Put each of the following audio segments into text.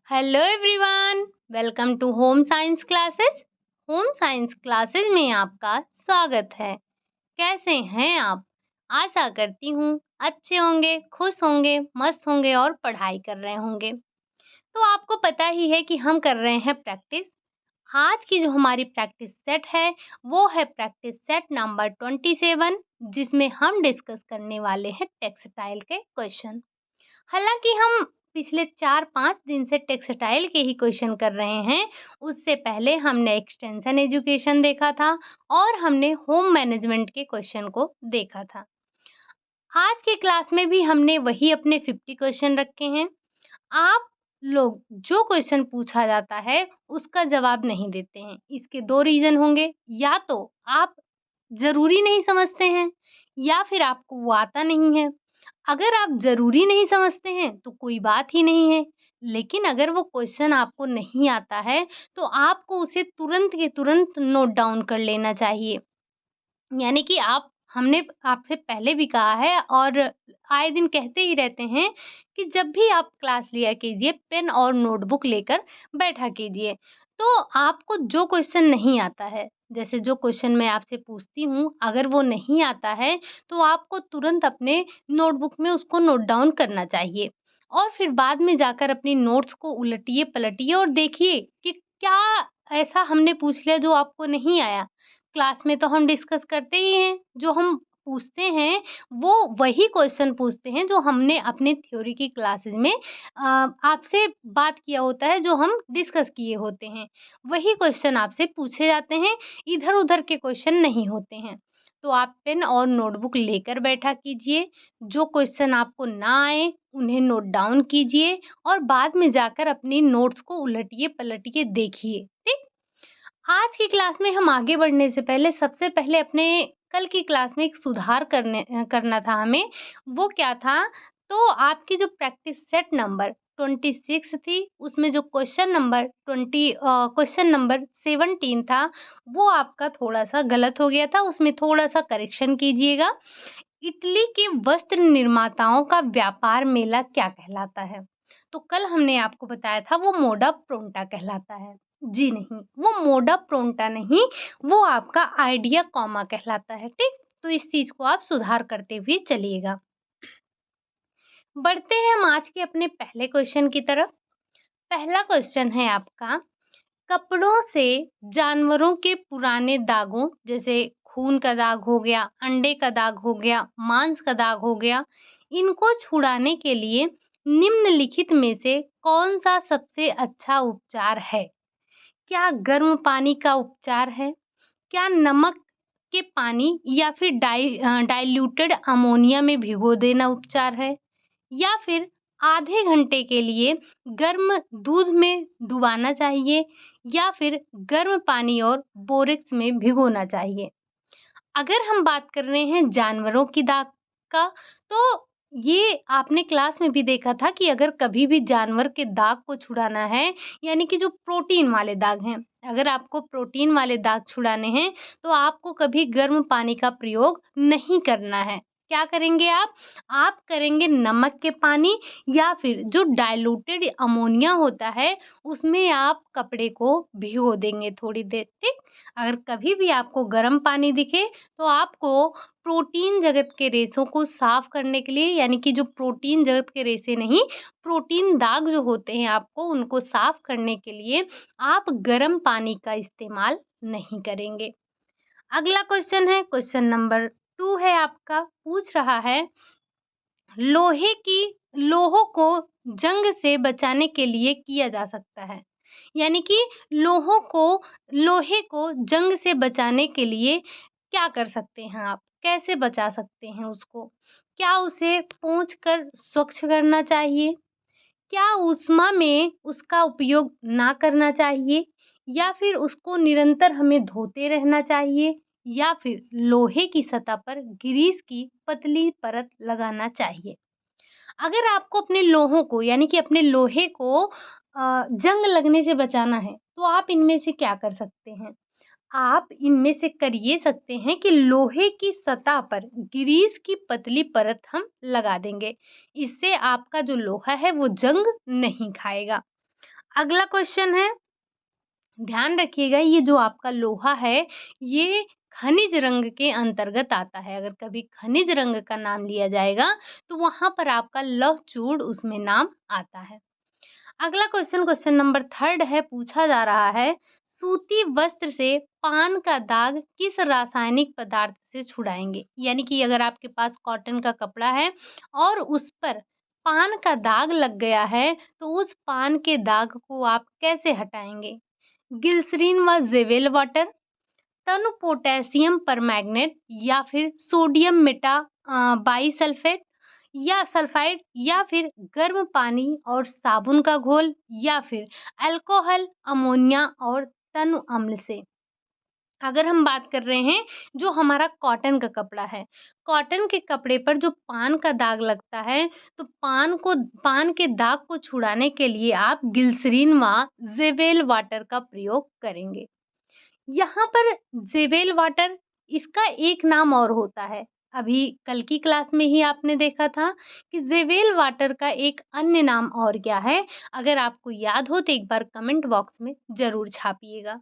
Hello everyone, welcome to home science classes. Home science classes में आपका स्वागत है। कैसे हैं आप? आशा करती हूँ अच्छे होंगे, खुश होंगे, मस्त होंगे और पढ़ाई कर रहे होंगे। तो आपको पता ही है कि हम कर रहे हैं प्रैक्टिस। आज की जो हमारी प्रैक्टिस सेट है वो है प्रैक्टिस सेट नंबर 27, जिसमें हम डिस्कस करने वाले हैं टेक्सटाइल के क्वेश्चन। हालाँकि हम पिछले 4-5 दिन से टेक्सटाइल के ही क्वेश्चन कर रहे हैं। उससे पहले हमने एक्सटेंशन एजुकेशन देखा था और हमने होम मैनेजमेंट के क्वेश्चन को देखा था। आज के क्लास में भी हमने वही अपने 50 क्वेश्चन रखे हैं। आप लोग जो क्वेश्चन पूछा जाता है उसका जवाब नहीं देते हैं। इसके 2 रीज़न होंगे, या तो आप ज़रूरी नहीं समझते हैं या फिर आपको वो आता नहीं है। अगर आप ज़रूरी नहीं समझते हैं तो कोई बात ही नहीं है, लेकिन अगर वो क्वेश्चन आपको नहीं आता है तो आपको उसे तुरंत के तुरंत नोट डाउन कर लेना चाहिए। यानी कि आप हमने आपसे पहले भी कहा है और आए दिन कहते ही रहते हैं कि जब भी आप क्लास लिया कीजिए, पेन और नोटबुक लेकर बैठा कीजिए। तो आपको जो क्वेश्चन नहीं आता है, जैसे जो क्वेश्चन मैं आपसे पूछती हूँ, अगर वो नहीं आता है तो आपको तुरंत अपने नोटबुक में उसको नोट डाउन करना चाहिए और फिर बाद में जाकर अपनी नोट्स को उलटिए-पलटिए और देखिए कि क्या ऐसा हमने पूछ लिया जो आपको नहीं आया। क्लास में तो हम डिस्कस करते ही हैं, जो हम पूछते हैं वो वही क्वेश्चन पूछते हैं जो हमने अपने थ्योरी की क्लासेस में आपसे बात किया होता है, जो हम डिस्कस किए होते हैं। वही क्वेश्चन आपसे पूछे जाते हैं, इधर-उधर के क्वेश्चन नहीं होते हैं। तो आप पेन और नोटबुक लेकर बैठा कीजिए, जो क्वेश्चन आपको ना आए उन्हें नोट डाउन कीजिए और बाद में जाकर अपनी नोट्स को उलटिए-पलटिए देखिए, ठीक? आज की क्लास में हम आगे बढ़ने से पहले सबसे पहले अपने कल की क्लास में एक सुधार करना था हमें। वो क्या था? तो आपकी जो प्रैक्टिस सेट नंबर 26 थी, उसमें जो क्वेश्चन नंबर 17 था, वो आपका थोड़ा-सा गलत हो गया था, उसमें थोड़ा-सा करेक्शन कीजिएगा। इटली के वस्त्र निर्माताओं का व्यापार मेला क्या कहलाता है? तो कल हमने आपको बताया था वो मोडा प्रोंटा कहलाता है। जी नहीं, वो मोडा प्रोंटा नहीं, वो आपका आइडिया कॉमा कहलाता है, ठीक? तो इस चीज़ को आप सुधार करते हुए चलिएगा। बढ़ते हैं हम आज के अपने पहले क्वेश्चन की तरफ। पहला क्वेश्चन है आपका, कपड़ों से जानवरों के पुराने दागों जैसे खून का दाग हो गया, अंडे का दाग हो गया, मांस का दाग हो गया, इनको छुड़ाने के लिए निम्नलिखित में से कौन-सा सबसे अच्छा उपचार है? क्या गर्म पानी का उपचार है? क्या नमक के पानी या फिर डाइल्यूटेड अमोनिया में भिगो देना उपचार है? या फिर आधे घंटे के लिए गर्म दूध में डुबाना चाहिए या फिर गर्म पानी और बोरेक्स में भिगोना चाहिए। अगर हम बात कर रहे हैं जानवरों की दाग का, तो ये आपने क्लास में भी देखा था कि अगर कभी भी जानवर के दाग को छुड़ाना है, यानी कि जो प्रोटीन वाले दाग हैं, अगर आपको प्रोटीन वाले दाग छुड़ाने हैं, तो आपको कभी गर्म पानी का प्रयोग नहीं करना है। क्या करेंगे आप? आप करेंगे नमक के पानी या फिर जो डाइल्यूटेड अमोनिया होता है, उसमें आप कपड़े को भिगो देंगे थोड़ी देर, ठीक? अगर कभी भी आपको गर्म पानी दिखे तो आपको प्रोटीन जगत के रेशों को साफ करने के लिए, यानी कि जो प्रोटीन जगत के रेशे नहीं, प्रोटीन दाग जो होते हैं आपको उनको साफ करने के लिए आप गर्म पानी का इस्तेमाल नहीं करेंगे। अगला क्वेश्चन है, क्वेश्चन नंबर 2 है आपका, पूछ रहा है लोहों को जंग से बचाने के लिए किया जा सकता है। यानी कि लोहे को जंग से बचाने के लिए क्या कर सकते हैं आप? कैसे बचा सकते हैं उसको? क्या उसे पोंछ कर स्वच्छ करना चाहिए? क्या ऊष्मा में उसका उपयोग ना करना चाहिए? या फिर उसको निरंतर हमें धोते रहना चाहिए? या फिर लोहे की सतह पर ग्रीस की पतली परत लगाना चाहिए? अगर आपको अपने लोहों को, यानी कि अपने लोहे को जंग लगने से बचाना है, तो आप इनमें से क्या कर सकते हैं? आप इनमें से कर ये सकते हैं कि लोहे की सतह पर ग्रीस की पतली परत हम लगा देंगे। इससे आपका जो लोहा है वो जंग नहीं खाएगा। अगला क्वेश्चन है, ध्यान रखिएगा ये जो आपका लोहा है, ये खनिज रंग के अंतर्गत आता है। अगर कभी खनिज रंग का नाम लिया जाएगा, तो वहाँ पर आपका लौह चूड़ उसमें नाम आता है। अगला क्वेश्चन, क्वेश्चन नंबर 3 है, पूछा जा रहा है, सूती वस्त्र से पान का दाग किस रासायनिक पदार्थ से छुड़ाएँगे? यानी कि अगर आपके पास कॉटन का कपड़ा है और उस पर पान का दाग लग गया है, तो उस पान के दाग को आप कैसे हटाएँगे? ग्लिसरीन व ज़ेवेल वाटर, तनु पोटेशियम परमैंगनेट या फिर सोडियम बाइसल्फेट या सल्फाइड या फिर गर्म पानी और साबुन का घोल या फिर अल्कोहल, अमोनिया और तनु अम्ल से। अगर हम बात कर रहे हैं जो हमारा कॉटन का कपड़ा है, कॉटन के कपड़े पर जो पान का दाग लगता है, तो पान के दाग को छुड़ाने के लिए आप ग्लिसरीन व ज़ेवेल वाटर का प्रयोग करेंगे। यहाँ पर ज़ेवेल वाटर, इसका एक नाम और होता है। अभी कल की क्लास में ही आपने देखा था कि ज़ेवेल वाटर का एक अन्य नाम और क्या है? अगर आपको याद हो तो एक बार कमेंट बॉक्स में ज़रूर छापिएगा।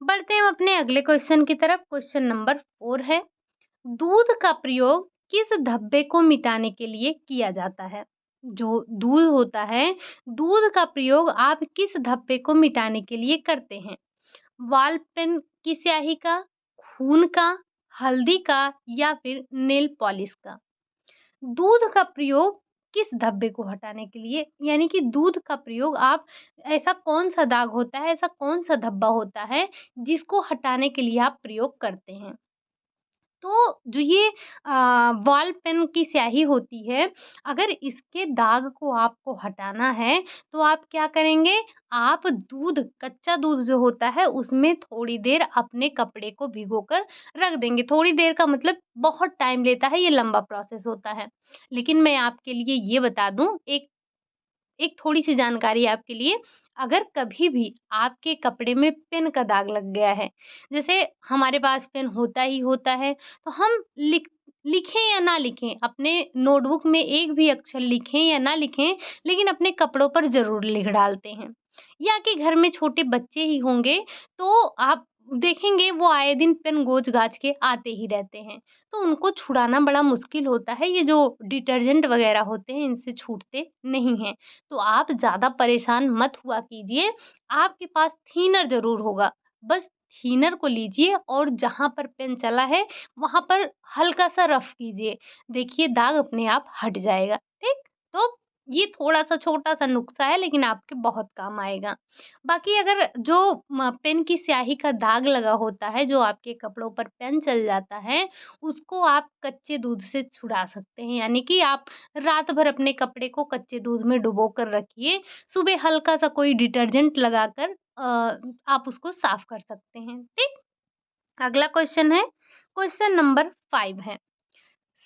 बढ़ते हैं हम अपने अगले क्वेश्चन की तरफ। क्वेश्चन नंबर 4 है, दूध का प्रयोग किस धब्बे को मिटाने के लिए किया जाता है? जो दूध होता है, दूध का प्रयोग आप किस धब्बे को मिटाने के लिए करते हैं? वॉल पेन की स्याही का, खून का, हल्दी का या फिर नेल पॉलिश का? दूध का प्रयोग किस धब्बे को हटाने के लिए, यानी कि दूध का प्रयोग आप, ऐसा कौन-सा दाग होता है, ऐसा कौन-सा धब्बा होता है जिसको हटाने के लिए आप प्रयोग करते हैं? तो जो ये बॉल पेन की स्याही होती है, अगर इसके दाग को आपको हटाना है, तो आप क्या करेंगे? आप कच्चा दूध जो होता है, उसमें थोड़ी देर अपने कपड़े को भिगोकर रख देंगे। थोड़ी देर का मतलब बहुत टाइम लेता है, ये लंबा प्रोसेस होता है। लेकिन मैं आपके लिए ये बता दूँ, एक एक थोड़ी-सी जानकारी आपके लिए, अगर कभी भी आपके कपड़े में पेन का दाग लग गया है, जैसे हमारे पास पेन होता ही होता है, तो हम लिखें या ना लिखें, अपने नोटबुक में एक भी अक्षर लिखें या ना लिखें, लेकिन अपने कपड़ों पर ज़रूर लिख डालते हैं। या कि घर में छोटे बच्चे ही होंगे, तो आप देखेंगे वो आए दिन पेन गोज-गाज के आते ही रहते हैं। तो उनको छुड़ाना बड़ा मुश्किल होता है, ये जो डिटर्जेंट वगैरह होते हैं, इनसे छूटते नहीं हैं। तो आप ज़्यादा परेशान मत हुआ कीजिए, आपके पास थिनर ज़रूर होगा, बस थिनर को लीजिए और जहाँ पर पेन चला है, वहाँ पर हल्का-सा रफ़ कीजिए, देखिए दाग अपने आप हट जाएगा, ठीक? तो ये थोड़ा-सा छोटा-सा नुस्ख़ा है, लेकिन आपके बहुत काम आएगा। बाकी अगर जो पेन की स्याही का दाग लगा होता है, जो आपके कपड़ों पर पेन चल जाता है, उसको आप कच्चे दूध से छुड़ा सकते हैं, यानी कि आप रात भर अपने कपड़े को कच्चे दूध में डुबो कर रखिए, सुबह हल्का-सा कोई डिटर्जेंट लगाकर आप उसको साफ कर सकते हैं, ठीक? अगला क्वेश्चन है, क्वेश्चन नंबर 5 है,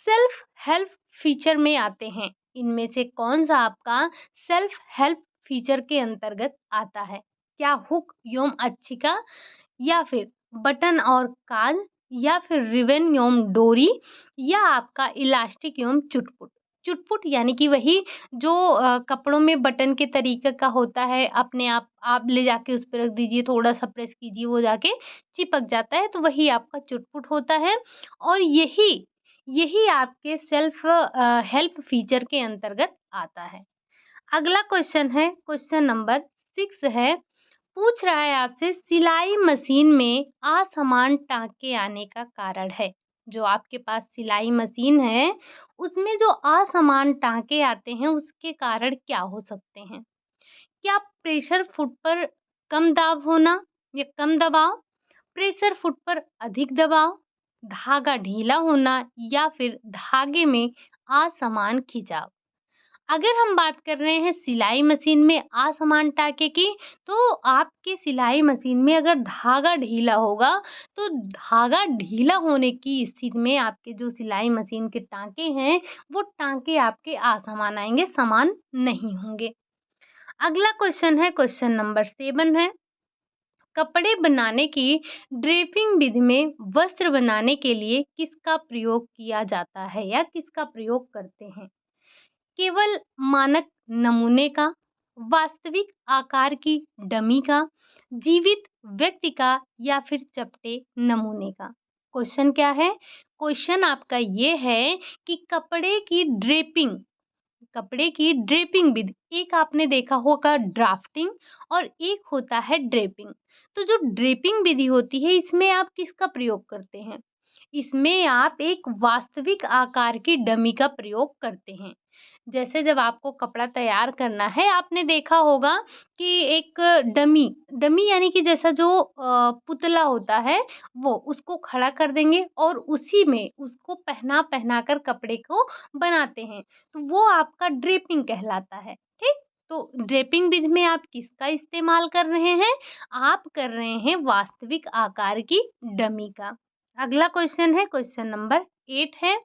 सेल्फ हेल्प फीचर में आते हैं, इनमें से कौन-सा आपका सेल्फ हेल्प फीचर के अंतर्गत आता है? क्या हुक एवं अच्छिका या फिर बटन और काज या फिर रिबन एवं डोरी या आपका इलास्टिक एवं चुटपुट। चुटपुट यानी कि वही जो कपड़ों में बटन के तरीके का होता है, अपने आप ले जाके उस पे रख दीजिए, थोड़ा-सा प्रेस कीजिए, वो जाके चिपक जाता है, तो वही आपका चुटपुट होता है और यही यही आपके सेल्फ हेल्प फीचर के अंतर्गत आता है। अगला क्वेश्चन है, क्वेश्चन नंबर 6 है, पूछ रहा है आपसे, सिलाई मशीन में असमान टाँके आने का कारण है। जो आपके पास सिलाई मशीन है, उसमें जो असमान टाँके आते हैं, उसके कारण क्या हो सकते हैं? क्या प्रेशर फुट पर कम दाब होना या कम दबाव, प्रेशर फुट पर अधिक दबाव, धागा ढीला होना या फिर धागे में असमान खिंचाव? अगर हम बात कर रहे हैं सिलाई मशीन में असमान टाँके की, तो आपके सिलाई मशीन में अगर धागा ढीला होगा, तो धागा ढीला होने की स्थिति में आपके जो सिलाई मशीन के टाँके हैं, वो टाँके आपके असमान आएँगे, समान नहीं होंगे। अगला क्वेश्चन है, क्वेश्चन नंबर 7 है, कपड़े बनाने की ड्रेपिंग विधि में वस्त्र बनाने के लिए किसका प्रयोग किया जाता है या किसका प्रयोग करते हैं? केवल मानक नमूने का, वास्तविक आकार की डमी का, जीवित व्यक्ति का या फिर चपटे नमूने का? क्वेश्चन क्या है? क्वेश्चन आपका ये है कि कपड़े की ड्रेपिंग विधि, एक आपने देखा होगा ड्राफ्टिंग और एक होता है ड्रेपिंग। तो जो ड्रेपिंग विधि होती है इसमें आप किसका प्रयोग करते हैं? इसमें आप एक वास्तविक आकार की डमी का प्रयोग करते हैं। जैसे जब आपको कपड़ा तैयार करना है, आपने देखा होगा कि एक डमी डमी यानी कि जैसा जो पुतला होता है, वो उसको खड़ा कर देंगे और उसी में उसको पहना कर कपड़े को बनाते हैं। तो वो आपका ड्रेपिंग कहलाता है, ठीक? तो ड्रेपिंग विधि में आप किसका इस्तेमाल कर रहे हैं? आप कर रहे हैं वास्तविक आकार की डमी का। अगला क्वेश्चन है, क्वेश्चन नंबर 8 है,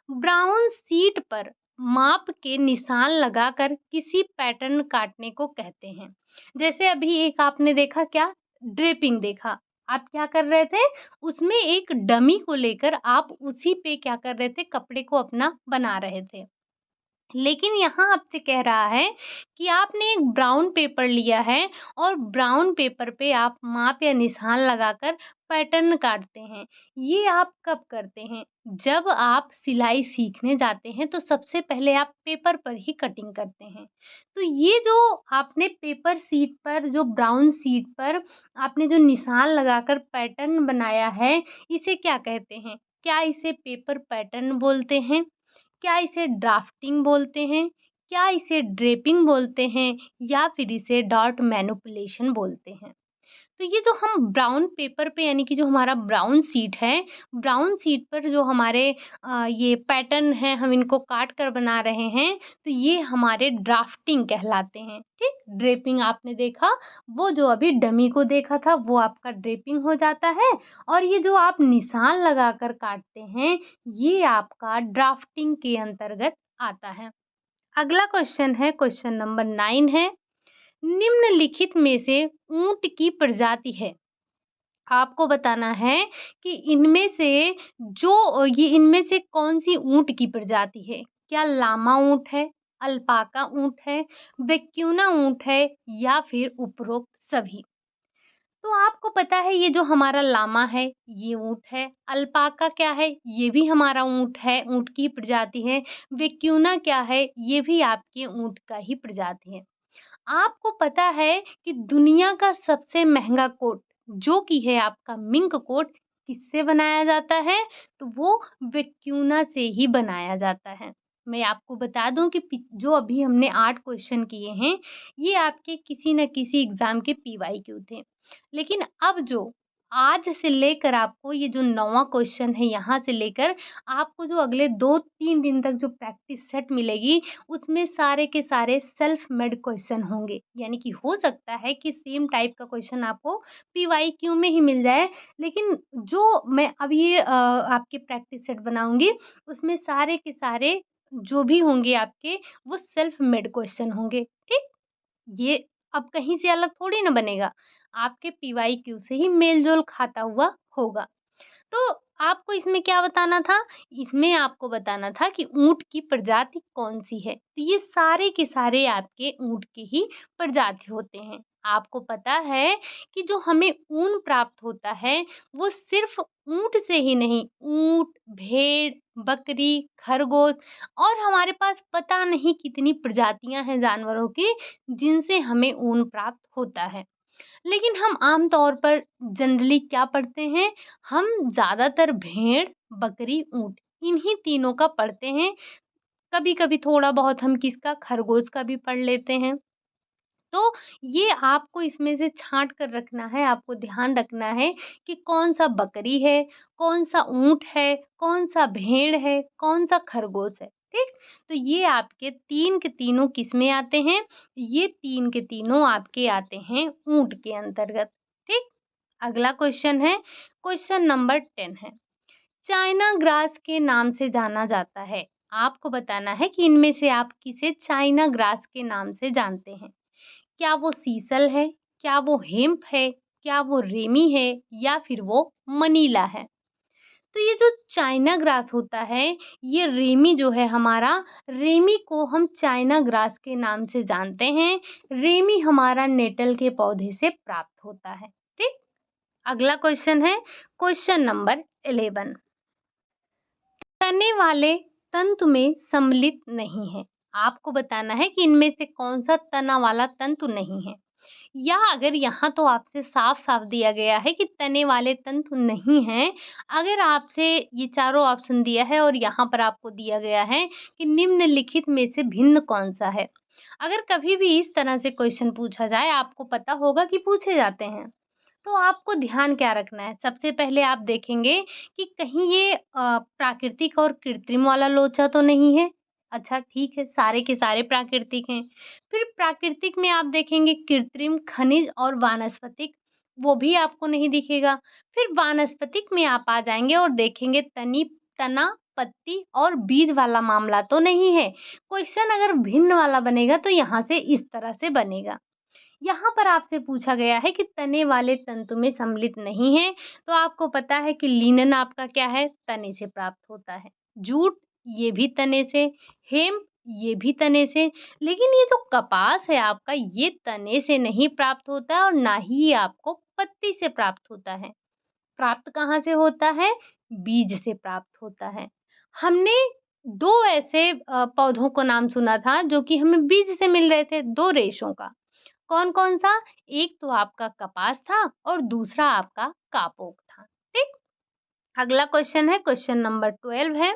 ब्राउन शीट पर माप के निशान लगाकर किसी पैटर्न काटने को कहते हैं। जैसे अभी एक आपने देखा क्या? ड्रेपिंग देखा। आप क्या कर रहे थे? उसमें एक डमी को लेकर आप उसी पे क्या कर रहे थे? कपड़े को अपना बना रहे थे। लेकिन यहाँ आपसे कह रहा है कि आपने एक ब्राउन पेपर लिया है और ब्राउन पेपर पे आप माप या निशान लगाकर पैटर्न काटते हैं। ये आप कब करते हैं? जब आप सिलाई सीखने जाते हैं तो सबसे पहले आप पेपर पर ही कटिंग करते हैं। तो ये जो आपने पेपर शीट पर, जो ब्राउन शीट पर आपने जो निशान लगाकर पैटर्न बनाया है, इसे क्या कहते हैं? क्या इसे पेपर पैटर्न बोलते हैं? क्या इसे ड्राफ्टिंग बोलते हैं? क्या इसे ड्रेपिंग बोलते हैं? या फिर इसे डॉट मैनिपुलेशन बोलते हैं? तो ये जो हम ब्राउन पेपर पे यानी कि जो हमारा ब्राउन शीट है, ब्राउन शीट पर जो हमारे ये पैटर्न हैं, हम इनको काट कर बना रहे हैं, तो ये हमारे ड्राफ्टिंग कहलाते हैं, ठीक? ड्रेपिंग आपने देखा, वो जो अभी डमी को देखा था, वो आपका ड्रेपिंग हो जाता है और ये जो आप निशान लगाकर काटते हैं, ये आपका ड्राफ्टिंग के अंतर्गत आता है। अगला क्वेश्चन है, क्वेश्चन नंबर 9 है, निम्नलिखित में से ऊंट की प्रजाति है। आपको बताना है कि इनमें से ये इनमें से कौन-सी ऊंट की प्रजाति है? क्या लामा ऊंट है, अल्पाका ऊंट है, वेक्यूना ऊंट है या फिर उपरोक्त सभी? तो आपको पता है ये जो हमारा लामा है, ये ऊँट है। अल्पाका क्या है? ये भी हमारा ऊँट है, ऊँट की प्रजाति है। वेक्यूना क्या है? ये भी आपके ऊँट का ही प्रजाति है। आपको पता है कि दुनिया का सबसे महँगा कोट जो कि है आपका मिंक कोट, किससे बनाया जाता है? तो वो वेक्यूना से ही बनाया जाता है। मैं आपको बता दूँ कि जो अभी हमने 8 क्वेश्चन किए हैं, ये आपके किसी न किसी एग्ज़ाम के पीवाईक्यू थे। लेकिन अब जो आज से लेकर आपको ये जो 9वाँ क्वेश्चन है, यहाँ से लेकर आपको जो अगले 2-3 दिन तक जो प्रैक्टिस सेट मिलेगी, उसमें सारे के सारे सेल्फ मेड क्वेश्चन होंगे। यानी कि हो सकता है कि सेम टाइप का क्वेश्चन आपको पीवाईक्यू में ही मिल जाए, लेकिन जो मैं अब ये आपके प्रैक्टिस सेट बनाऊँगी, उसमें सारे के सारे जो भी होंगे आपके, वो सेल्फ मेड क्वेश्चन होंगे, ठीक? ये अब कहीं से अलग थोड़ी ना बनेगा, आपके पीवाईक्यू से ही मेल-जोल खाता हुआ होगा। तो आपको इसमें क्या बताना था? इसमें आपको बताना था कि ऊँट की प्रजाति कौन-सी है। तो ये सारे के सारे आपके ऊँट की ही प्रजाति होते हैं। आपको पता है कि जो हमें ऊन प्राप्त होता है, वो सिर्फ़ ऊँट से ही नहीं, ऊँट, भेड़, बकरी, खरगोश और हमारे पास पता नहीं कितनी प्रजातियाँ हैं जानवरों की, जिनसे हमें ऊन प्राप्त होता है। लेकिन हम आम तौर पर जनरली क्या पढ़ते हैं? हम ज़्यादातर भेड़, बकरी, ऊँट इन्हीं तीनों का पढ़ते हैं। कभी-कभी थोड़ा बहुत हम किसका खरगोश का भी पढ़ लेते हैं। तो ये आपको इसमें से छाँट कर रखना है, आपको ध्यान रखना है कि कौन-सा बकरी है, कौन-सा ऊँट है, कौन-सा भेड़ है, कौन-सा खरगोश है, ठीक? तो ये आपके 3 के तीनों किसमें आते हैं? ये 3 के तीनों आपके आते हैं ऊँट के अंतर्गत, ठीक? अगला क्वेश्चन है, क्वेश्चन नंबर 10 है, चाइना ग्रास के नाम से जाना जाता है। आपको बताना है कि इनमें से आप किसे चाइना ग्रास के नाम से जानते हैं? क्या वो सीसल है? क्या वो हेम्प है? क्या वो रेमी है? या फिर वो मनीला है? तो ये जो चाइना ग्रास होता है, ये रेमी जो है हमारा, रेमी को हम चाइना ग्रास के नाम से जानते हैं। रेमी हमारा नेटल के पौधे से प्राप्त होता है। ठीक? अगला क्वेश्चन है क्वेश्चन नंबर 11। तने वाले तंतु में सम्मिलित नहीं है। आपको बताना है कि इनमें से कौन सा तना वाला तंतु नहीं है। या अगर यहाँ तो आपसे साफ-साफ दिया गया है कि तने वाले तंतु नहीं हैं, अगर आपसे ये चारों ऑप्शन दिया है और यहाँ पर आपको दिया गया है कि निम्नलिखित में से भिन्न कौन-सा है। अगर कभी भी इस तरह से क्वेश्चन पूछा जाए, आपको पता होगा कि पूछे जाते हैं, तो आपको ध्यान क्या रखना है? सबसे पहले आप देखेंगे कि कहीं ये प्राकृतिक और कृत्रिम वाला लोचा तो नहीं है? अच्छा ठीक है, सारे के सारे प्राकृतिक हैं। फिर प्राकृतिक में आप देखेंगे कृत्रिम, खनिज और वानस्पतिक, वो भी आपको नहीं दिखेगा। फिर वानस्पतिक में आप आ जाएँगे और देखेंगे तना, पत्ती और बीज वाला मामला तो नहीं है। क्वेश्चन अगर भिन्न वाला बनेगा तो यहाँ से इस तरह से बनेगा। यहाँ पर आपसे पूछा गया है कि तने वाले तंतु में सम्मिलित नहीं है, तो आपको पता है कि लिनन आपका क्या है? तने से प्राप्त होता है। जूट ये भी तने से, हेम्प ये भी तने से, लेकिन ये जो कपास है आपका ये तने से नहीं प्राप्त होता है और ना ही ये आपको पत्ती से प्राप्त होता है। प्राप्त कहाँ से होता है? बीज से प्राप्त होता है। हमने 2 ऐसे पौधों को नाम सुना था जो कि हमें बीज से मिल रहे थे, 2 रेशों का। कौन-कौन सा? एक तो आपका कपास था और दूसरा आपका कापोक था। ठीक? अगला क्वेश्चन है क्वेश्चन नंबर 12 है।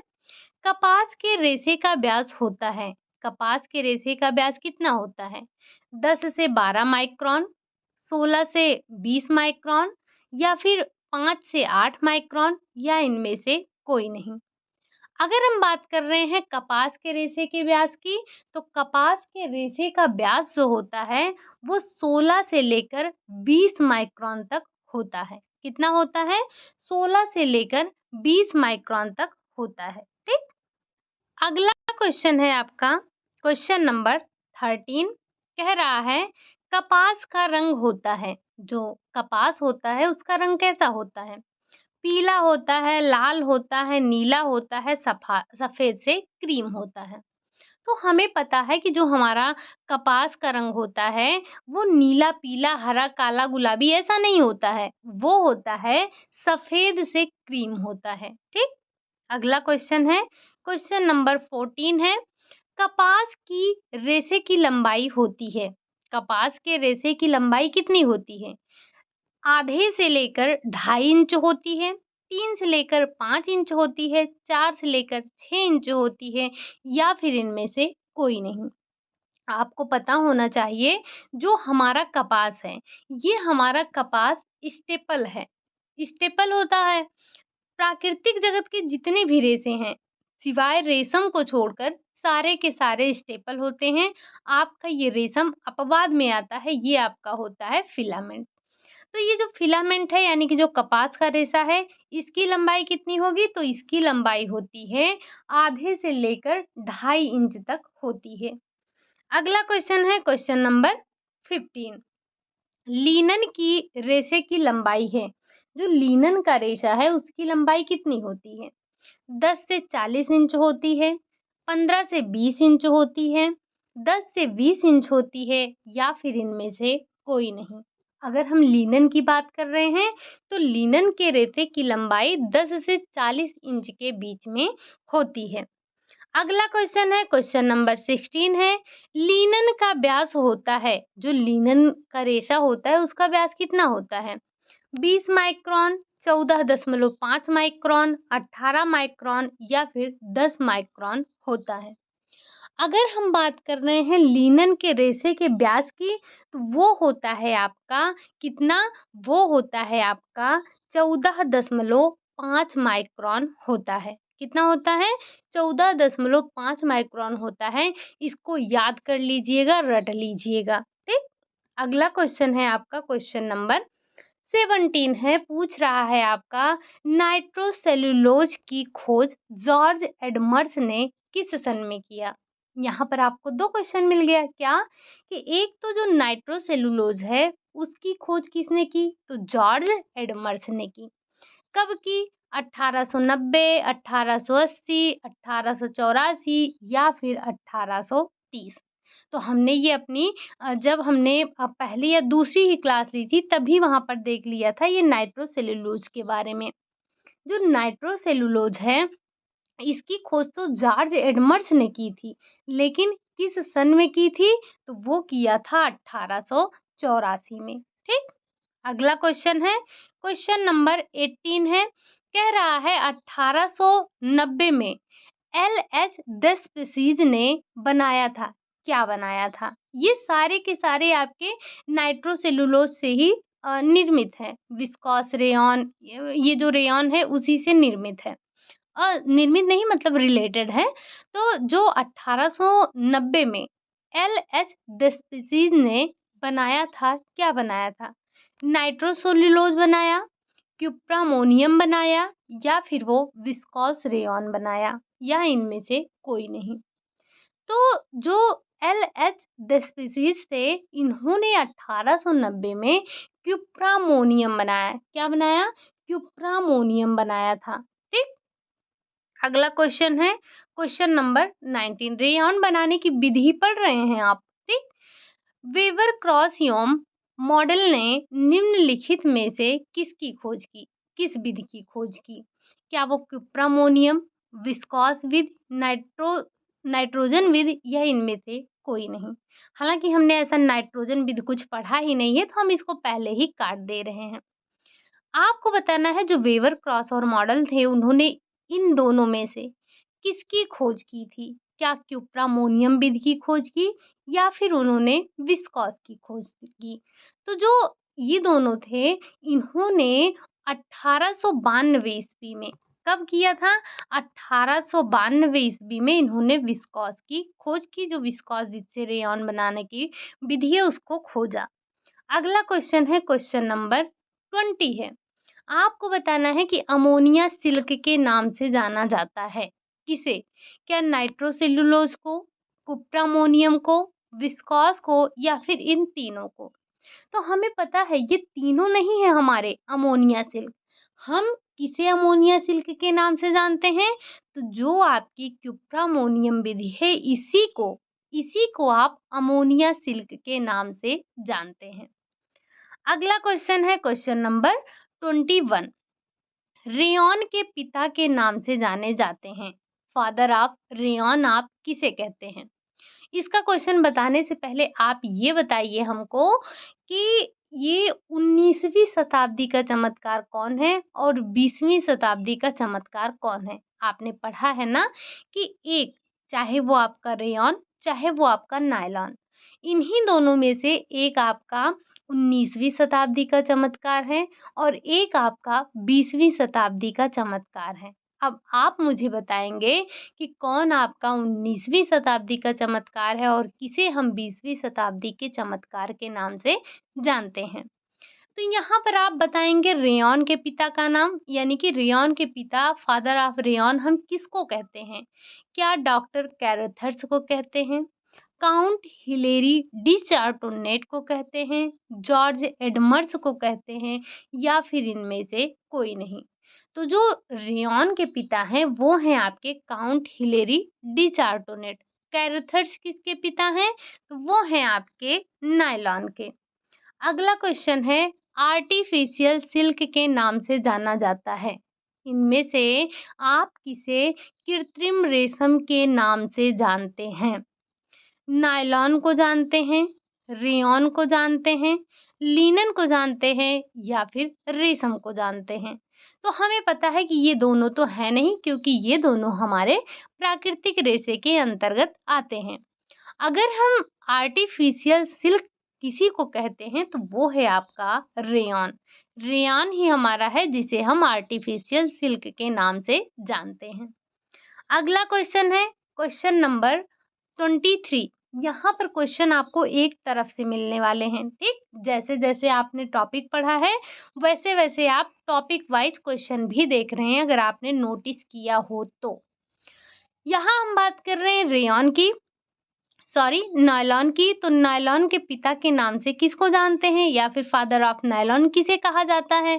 कपास के रेशे का व्यास होता है। कपास के रेशे का व्यास कितना होता है? 10 से 12 माइक्रोन, 16 से 20 माइक्रोन या फिर 5 से 8 माइक्रोन या इनमें से कोई नहीं। अगर हम बात कर रहे हैं कपास के रेशे के व्यास की, तो कपास के रेशे का व्यास जो होता है, वो 16 से लेकर 20 माइक्रोन तक होता है। कितना होता है? 16 से लेकर 20 माइक्रोन तक होता है। ठीक? अगला क्वेश्चन है आपका क्वेश्चन नंबर 13 कह रहा है कपास का रंग होता है। जो कपास होता है उसका रंग कैसा होता है? पीला होता है, लाल होता है, नीला होता है, सफ़ेद से क्रीम होता है। तो हमें पता है कि जो हमारा कपास का रंग होता है, वो नीला, पीला, हरा, काला, गुलाबी ऐसा नहीं होता है। वो होता है सफ़ेद से क्रीम होता है। ठीक? अगला क्वेश्चन है, क्वेश्चन नंबर 14 है, कपास की रेशे की लंबाई होती है। कपास के रेशे की लंबाई कितनी होती है? आधे से लेकर 2.5 इंच होती है, 3 से लेकर 5 इंच होती है, 4 से लेकर 6 इंच होती है या फिर इनमें से कोई नहीं। आपको पता होना चाहिए जो हमारा कपास है, ये हमारा कपास स्टेपल है। स्टेपल होता है प्राकृतिक जगत के जितने भी रेशे हैं, सिवाय रेशम को छोड़कर सारे के सारे स्टेपल होते हैं। आपका ये रेशम अपवाद में आता है, ये आपका होता है फिलामेंट। तो ये जो फिलामेंट है यानी कि जो कपास का रेशा है, इसकी लंबाई कितनी होगी? तो इसकी लंबाई होती है आधे से लेकर 2.5 इंच तक होती है। अगला क्वेश्चन है क्वेश्चन नंबर 15। लिनन की रेशे की लंबाई है। जो लिनन का रेशा है उसकी लंबाई कितनी होती है? 10 से 40 इंच होती है, 15 से 20 इंच होती है, 10 से 20 इंच होती है या फिर इनमें से कोई नहीं। अगर हम लिनन की बात कर रहे हैं, तो लिनन के रेशे की लंबाई 10 से 40 इंच के बीच में होती है। अगला क्वेश्चन है क्वेश्चन नंबर 16 है, लिनन का व्यास होता है, जो लिनन का रेशा होता है उसका व्यास कितना होता है? 20 माइक्रोन, 14.5 माइक्रोन, 18 माइक्रोन या फिर 10 माइक्रोन होता है। अगर हम बात कर रहे हैं लिनन के रेशे के व्यास की, तो वो होता है आपका कितना? वो होता है आपका 14.5 माइक्रोन होता है। कितना होता है? 14.5 माइक्रोन होता है। इसको याद कर लीजिएगा, रट लीजिएगा। ठीक? अगला क्वेश्चन है आपका क्वेश्चन नंबर 17 है, पूछ रहा है आपका नाइट्रोसेल्युलोज की खोज जॉर्ज एडमर्स ने किस सन में किया? यहाँ पर आपको 2 क्वेश्चन मिल गया क्या? कि एक तो जो नाइट्रोसेल्युलोज है उसकी खोज किसने की? तो जॉर्ज एडमर्स ने की। कब की? 1890, 1880, 1884 या फिर 1830। तो हमने ये अपनी जब हमने पहली या दूसरी ही क्लास ली थी तभी वहाँ पर देख लिया था ये नाइट्रोसेल्युलोज़ के बारे में। जो नाइट्रोसेल्युलोज़ है, इसकी खोज तो जॉर्ज एडमंड्स ने की थी, लेकिन किस सन में की थी? तो वो किया था 1884 में, ठीक? अगला क्वेश्चन है, क्वेश्चन नंबर 18 है, कह रहा है 1890 में एल.एच. देस्प्सीज ने बनाया था। क्या बनाया था? ये सारे के सारे आपके नाइट्रोसेल्युलोज़ से ही निर्मित है। विस्कोस रेयॉन ये जो रेयॉन है उसी से निर्मित है। निर्मित नहीं मतलब रिलेटेड है। तो जो 1890 में एल.एच. देस्प्सीज ने बनाया था, क्या बनाया था? नाइट्रोसेल्युलोज़ बनाया, क्यूप्रामोनियम बनाया या फिर वो विस्कोस रेयॉन बनाया या इनमें से कोई नहीं। तो जो एल.एच. देस्प्सीज थे, इन्होंने 1890 में क्यूप्रामोनियम बनाया। क्या बनाया? क्यूप्रामोनियम बनाया था, ठीक? अगला क्वेश्चन है, क्वेश्चन नंबर 19। रेयॉन बनाने की विधि पढ़ रहे हैं आप, ठीक? वेबर क्रॉस योम मॉडल ने निम्नलिखित में से किसकी खोज की? किस विधि की खोज की? क्या वो क्यूप्रामोनियम, विस्कोस विधि, नाइट्रोजन विधि या इनमें से कोई नहीं? हालांकि हमने ऐसा नाइट्रोजन विधि कुछ पढ़ा ही नहीं है, तो हम इसको पहले ही काट दे रहे हैं। आपको बताना है जो वेवर क्रॉस और मॉडल थे, उन्होंने इन दोनों में से किसकी खोज की थी? क्या क्यूप्रामोनियम विधि की खोज की या फिर उन्होंने विस्कोस की खोज की? तो जो ये दोनों थे, इन्होंने 1892 ईस्वी में, कब किया था? 1892 ईस्वी में इन्होंने विस्कोस की खोज की, जो विस्कोस जिससे रेयॉन बनाने की विधि है उसको खोजा। अगला क्वेश्चन है, क्वेश्चन नंबर 20 है। आपको बताना है कि अमोनिया सिल्क के नाम से जाना जाता है किसे? क्या नाइट्रोसेल्युलोज को, कुप्रामोनियम को, विस्कोस को या फिर इन तीनों को? तो हमें पता है ये तीनों नहीं है हमारे अमोनिया सिल्क। हम किसे अमोनिया सिल्क के नाम से जानते हैं? तो जो आपकी क्यूप्रामोनियम विधि है, इसी को आप अमोनिया सिल्क के नाम से जानते हैं। अगला क्वेश्चन है, क्वेश्चन नंबर 21। रेयॉन के पिता के नाम से जाने जाते हैं। फादर ऑफ रेयॉन आप किसे कहते हैं? इसका क्वेश्चन बताने से पहले आप ये बताइए हमको कि ये 19वीं शताब्दी का चमत्कार कौन है और 20वीं शताब्दी का चमत्कार कौन है? आपने पढ़ा है ना कि एक, चाहे वो आपका रेयॉन, चाहे वो आपका नायलॉन, इन्हीं दोनों में से एक आपका 19वीं शताब्दी का चमत्कार है और एक आपका 20वीं शताब्दी का चमत्कार है। अब आप मुझे बताएंगे कि कौन आपका 19वीं शताब्दी का चमत्कार है और किसे हम 20वीं शताब्दी के चमत्कार के नाम से जानते हैं। तो यहाँ पर आप बताएंगे रेयॉन के पिता का नाम, यानी कि रेयॉन के पिता, फादर ऑफ रेयॉन हम किसको कहते हैं? क्या डॉक्टर कैरेथर्स को कहते हैं, काउंट हिलेरी डी चार्टोनेट को कहते हैं, जॉर्ज एडमर्स को कहते हैं या फिर इनमें से कोई नहीं? तो जो रेयॉन के पिता हैं वो हैं आपके काउंट हिलेरी डी चार्टोनेट। कैरेथर्स किसके पिता हैं? तो वो हैं आपके नायलॉन के। अगला क्वेश्चन है, आर्टिफिशियल सिल्क के नाम से जाना जाता है। इनमें से आप किसे कृत्रिम रेशम के नाम से जानते हैं? नायलॉन को जानते हैं, रेयॉन को जानते हैं, लिनन को जानते हैं या फिर रेशम को जानते हैं? तो हमें पता है कि ये दोनों तो है नहीं, क्योंकि ये दोनों हमारे प्राकृतिक रेशे के अंतर्गत आते हैं। अगर हम आर्टिफिशियल सिल्क किसी को कहते हैं तो वो है आपका रेयॉन। रेयॉन ही हमारा है जिसे हम आर्टिफिशियल सिल्क के नाम से जानते हैं। अगला क्वेश्चन है, क्वेश्चन नंबर 23। यहाँ पर क्वेश्चन आपको एक तरफ से मिलने वाले हैं, ठीक? जैसे जैसे आपने टॉपिक पढ़ा है वैसे वैसे आप टॉपिक वाइज क्वेश्चन भी देख रहे हैं, अगर आपने नोटिस किया हो तो। यहाँ हम बात कर रहे हैं रेयॉन की, सॉरी नायलॉन की। तो नायलॉन के पिता के नाम से किसको जानते हैं या फिर फादर ऑफ नायलॉन किसे कहा जाता है?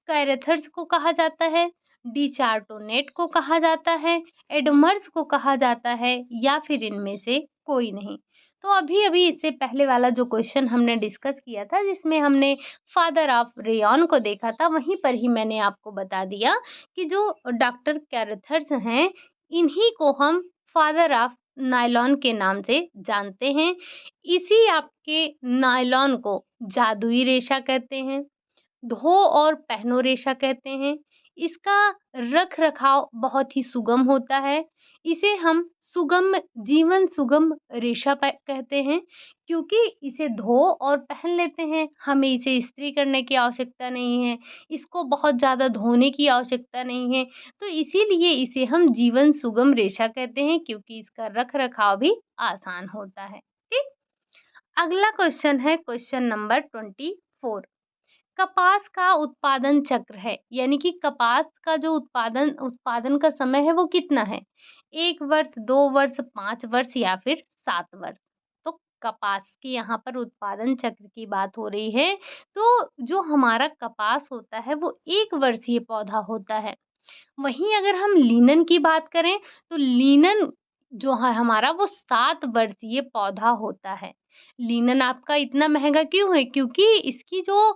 कैरेथर्स को कहा जाता है, डिचार्टोनेट को कहा जाता है, एडमर्स को कहा जाता है या फिर इनमें से कोई नहीं। तो अभी-अभी इससे पहले वाला जो क्वेश्चन हमने डिस्कस किया था जिसमें हमने फादर ऑफ रेयॉन को देखा था, वहीं पर ही मैंने आपको बता दिया कि जो डॉक्टर कैरथर्स हैं, इन्हीं को हम फादर ऑफ नायलॉन के नाम से जानते हैं। इसी आपके नायलॉन को जादुई रेशा कहते हैं, धो और पहनो रेशा कहते हैं। इसका रख-रखाव बहुत ही सुगम होता है। इसे हम सुगम जीवन सुगम रेशा कहते हैं क्योंकि इसे धो और पहन लेते हैं। हमें इसे इस्त्री करने की आवश्यकता नहीं है, इसको बहुत ज़्यादा धोने की आवश्यकता नहीं है। तो इसीलिए इसे हम जीवन सुगम रेशा कहते हैं क्योंकि इसका रख-रखाव भी आसान होता है। ठीक? अगला क्वेश्चन है क्वेश्चन नंबर 24। कपास का उत्पादन चक्र है, यानी कि कपास का जो उत्पादन उत्पादन का समय है वो कितना है? 1 वर्ष, 2 वर्ष, 5 वर्ष या फिर 7 वर्ष? तो कपास की यहाँ पर उत्पादन चक्र की बात हो रही है, तो जो हमारा कपास होता है वो 1 वर्षीय पौधा होता है। वहीं अगर हम लिनन की बात करें, तो लिनन जो है हमारा वो 7 वर्षीय पौधा होता है। लिनन आपका इतना महँगा क्यों है? क्योंकि इसकी जो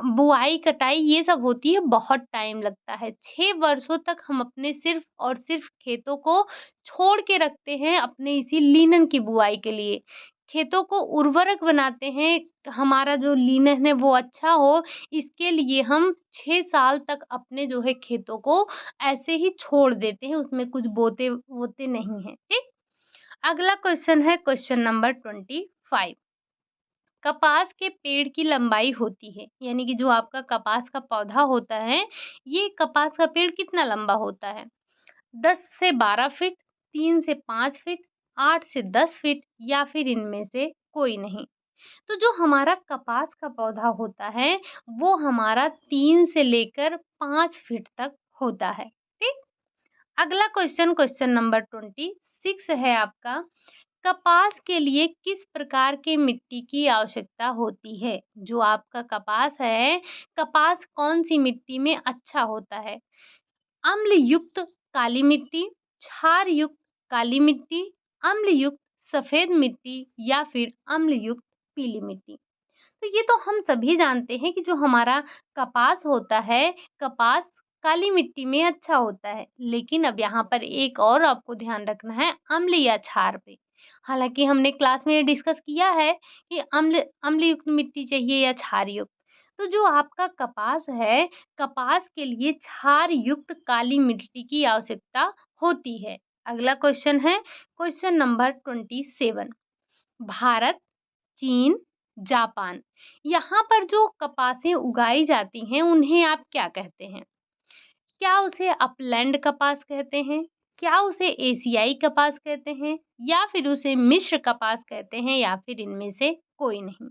बुआई, कटाई ये सब होती है, बहुत टाइम लगता है। 6 वर्षों तक हम अपने सिर्फ़ और सिर्फ़ खेतों को छोड़ के रखते हैं अपने इसी लिनन की बुआई के लिए। खेतों को उर्वरक बनाते हैं, हमारा जो लिनन है वो अच्छा हो, इसके लिए हम 6 साल तक अपने जो है खेतों को ऐसे ही छोड़ देते हैं, उसमें कुछ बोते-वोते नहीं हैं, ठीक? अगला क्वेश्चन है क्वेश्चन नंबर 25। कपास के पेड़ की लंबाई होती है, यानी कि जो आपका कपास का पौधा होता है, ये कपास का पेड़ कितना लंबा होता है? 10 से 12 फीट, 3 से 5 फीट, 8 से 10 फीट या फिर इनमें से कोई नहीं। तो जो हमारा कपास का पौधा होता है, वो हमारा 3 से लेकर 5 फीट तक होता है, ठीक? अगला क्वेश्चन क्वेश्चन नंबर 26 है आपका। कपास के लिए किस प्रकार की मिट्टी की आवश्यकता होती है? जो आपका कपास है, कपास कौन-सी मिट्टी में अच्छा होता है? अम्ल युक्त काली मिट्टी, क्षार युक्त काली मिट्टी, अम्ल युक्त सफेद मिट्टी या फिर अम्ल युक्त पीली मिट्टी। तो ये तो हम सभी जानते हैं कि जो हमारा कपास होता है, कपास काली मिट्टी में अच्छा होता है। लेकिन अब यहाँ पर एक और आपको ध्यान रखना है, अम्ल या क्षार पे। हालाँकि हमने क्लास में ये डिस्कस किया है कि अम्ल अम्ल युक्त मिट्टी चाहिए या क्षार युक्त। तो जो आपका कपास है, कपास के लिए क्षार युक्त काली मिट्टी की आवश्यकता होती है। अगला क्वेश्चन है क्वेश्चन नंबर 27। भारत, चीन, जापान, यहाँ पर जो कपासें उगाई जाती हैं, उन्हें आप क्या कहते हैं? क्या उसे अपलैंड कपास कहते हैं? क्या उसे एशियाई कपास कहते हैं? या फिर उसे मिश्र कपास कहते हैं या फिर इनमें से कोई नहीं?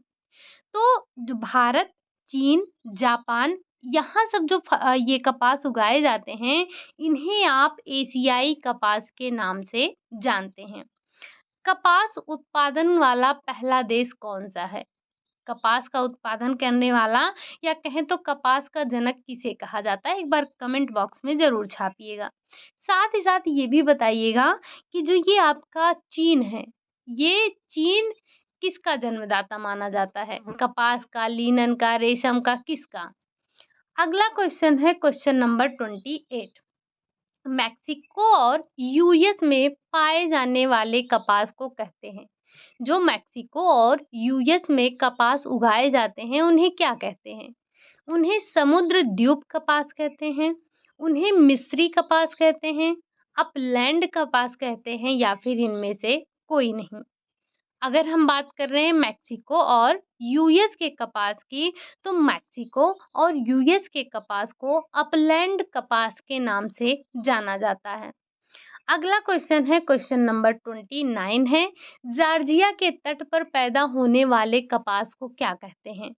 तो जो भारत, चीन, जापान, यहाँ सब जो ये कपास उगाए जाते हैं, इन्हें आप एशियाई कपास के नाम से जानते हैं। कपास उत्पादन वाला पहला देश कौन-सा है? कपास का उत्पादन करने वाला या कहें तो कपास का जनक किसे कहा जाता है? एक बार कमेंट बॉक्स में ज़रूर छापिएगा। साथ ही साथ ये भी बताइएगा कि जो ये आपका चीन है, ये चीन किसका जन्मदाता माना जाता है? कपास का, लिनन का, रेशम का, किसका? अगला क्वेश्चन है क्वेश्चन नंबर 28। मेक्सिको और यूएस में पाए जाने वाले कपास को कहते हैं। जो मेक्सिको और यूएस में कपास उगाए जाते हैं, उन्हें क्या कहते हैं? उन्हें समुद्र द्वीप कपास कहते हैं, उन्हें मिस्री कपास कहते हैं, अपलैंड कपास कहते हैं या फिर इनमें से कोई नहीं। अगर हम बात कर रहे हैं मेक्सिको और यूएस के कपास की, तो मेक्सिको और यूएस के कपास को अपलैंड कपास के नाम से जाना जाता है। अगला क्वेश्चन है क्वेश्चन नंबर 29 है। जॉर्जिया के तट पर पैदा होने वाले कपास को क्या कहते हैं?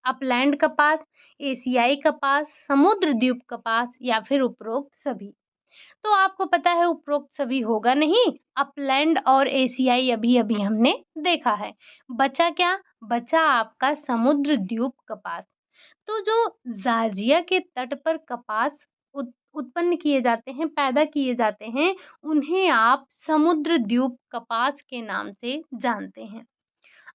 अपलैंड कपास, एशियाई कपास, समुद्र द्वीप कपास या फिर उपरोक्त सभी? तो आपको पता है उपरोक्त सभी होगा नहीं, अपलैंड और एशियाई अभी-अभी हमने देखा है। बचा क्या? बचा आपका समुद्र द्वीप कपास। तो जो जॉर्जिया के तट पर कपास उत्पन्न किए जाते हैं, पैदा किए जाते हैं, उन्हें आप समुद्र द्वीप कपास के नाम से जानते हैं।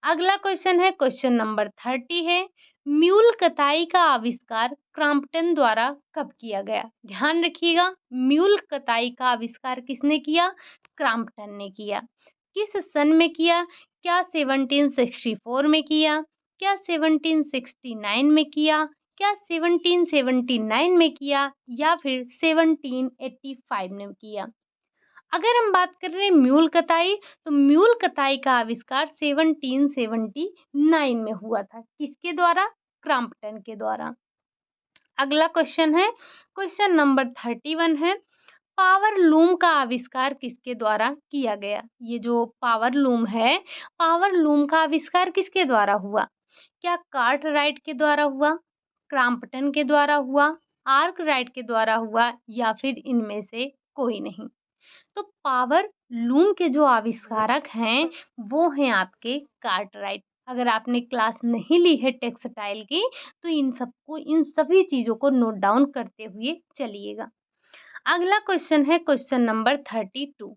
अगला क्वेश्चन है, क्वेश्चन नंबर 30 है, म्यूल कताई का आविष्कार क्रॉम्पटन द्वारा कब किया गया? ध्यान रखिएगा, म्यूल कताई का आविष्कार किसने किया? क्रॉम्पटन ने किया। किस सन में किया? क्या 1764 में किया? क्या 1769 में किया? क्या 1779 में किया या फिर 1785 में किया? अगर हम बात कर रहे हैं म्यूल कताई, तो म्यूल कताई का आविष्कार 1779 में हुआ था। किसके द्वारा? क्रॉम्पटन के द्वारा। अगला क्वेश्चन है, क्वेश्चन नंबर 31 है, पावर लूम का आविष्कार किसके द्वारा किया गया? ये जो पावर लूम है, पावर लूम का आविष्कार किसके द्वारा हुआ? क्या कार्टराइट के द्वारा हुआ, क्रॉम्पटन के द्वारा हुआ, आर्कराइट के द्वारा हुआ या फिर इनमें से कोई नहीं? तो पावर लूम के जो आविष्कारक हैं वो हैं आपके कार्टराइट। अगर आपने क्लास नहीं ली है टेक्सटाइल की, तो इन सभी चीज़ों को नोट डाउन करते हुए चलिएगा। अगला क्वेश्चन है, क्वेश्चन नंबर 32,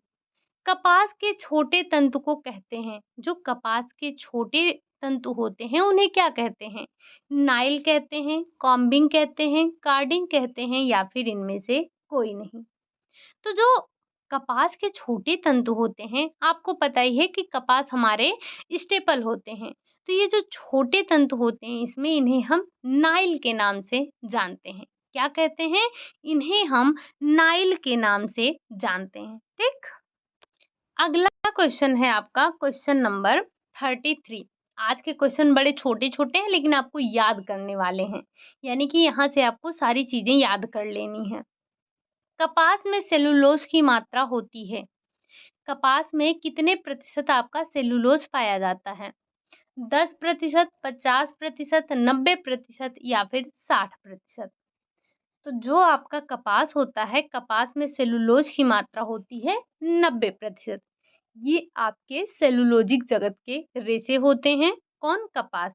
कपास के छोटे तंतु को कहते हैं, जो कपास के छोटे तंतु होते हैं उन्हें क्या कहते हैं? नाइल कहते हैं, कॉम्बिंग कहते हैं, कार्डिंग कहते हैं या फिर इनमें से कोई नहीं? तो जो कपास के छोटे तंतु होते हैं, आपको पता ही है कि कपास हमारे स्टेपल होते हैं। तो ये जो छोटे तंतु होते हैं, इसमें इन्हें हम नाइल के नाम से जानते हैं। क्या कहते हैं? इन्हें हम नाइल के नाम से जानते हैं। ठीक। अगला क्वेश्चन है आपका क्वेश्चन नंबर 33। आज के क्वेश्चन बड़े छोटे-छोटे हैं लेकिन आपको याद करने वाले हैं। यानी कि यहाँ से आपको सारी चीज़ें याद कर लेनी है। कपास में सेलुलोज की मात्रा होती है। कपास में कितने प्रतिशत आपका सेलुलोज पाया जाता है? 10%, 50%, 90% या फिर 60%? तो जो आपका कपास होता है, कपास में सेलुलोज की मात्रा होती है 90%। ये आपके सेलुलोजिक जगत के रेशे होते हैं। कौन? कपास।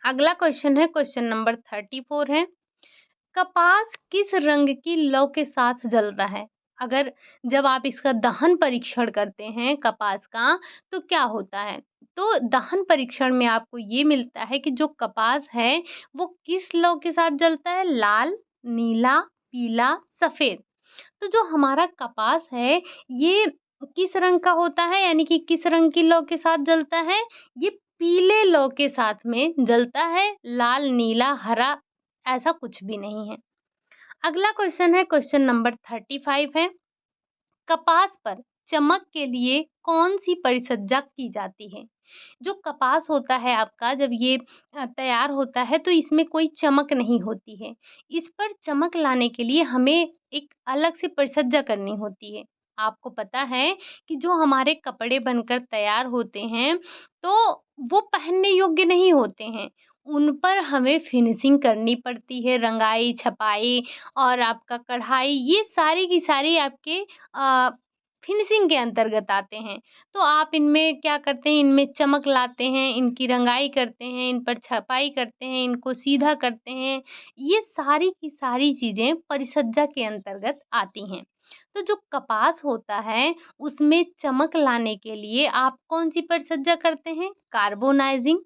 अगला क्वेश्चन है, क्वेश्चन नंबर 34 है, कपास किस रंग की लौ के साथ जलता है? अगर जब आप इसका दहन परीक्षण करते हैं कपास का, तो क्या होता है? तो दहन परीक्षण में आपको ये मिलता है कि जो कपास है वो किस लौ के साथ जलता है? लाल, नीला, पीला, सफेद। तो जो हमारा कपास है ये किस रंग का होता है, यानी कि किस रंग की लौ के साथ जलता है? ये पीले लौ के साथ में जलता है। लाल, नीला, हरा ऐसा कुछ भी नहीं है। अगला क्वेश्चन है, क्वेश्चन नंबर 35 है, कपास पर चमक के लिए कौन सी परिचर्या की जाती है? जो कपास होता है आपका, जब ये तैयार होता है तो इसमें कोई चमक नहीं होती है। इस पर चमक लाने के लिए हमें एक अलग से परिचर्या करनी होती है। आपको पता है कि जो हमारे कपड़े बनकर तैयार होते हैं तो वो पहनने योग्य नहीं होते हैं। उन पर हमें फिनिशिंग करनी पड़ती है, रंगाई, छपाई और आपका कढ़ाई, ये सारी की सारी आपके अ, फिनिशिंग के अंतर्गत आते हैं। तो आप इनमें क्या करते हैं, इनमें चमक लाते हैं, इनकी रंगाई करते हैं, इन पर छपाई करते हैं, इनको सीधा करते हैं। ये सारी की सारी चीज़ें परिचर्या के अंतर्गत आती हैं। तो जो कपास होता है, उसमें चमक लाने के लिए आप कौन-सी परिचर्या करते हैं? कार्बोनाइज़िंग,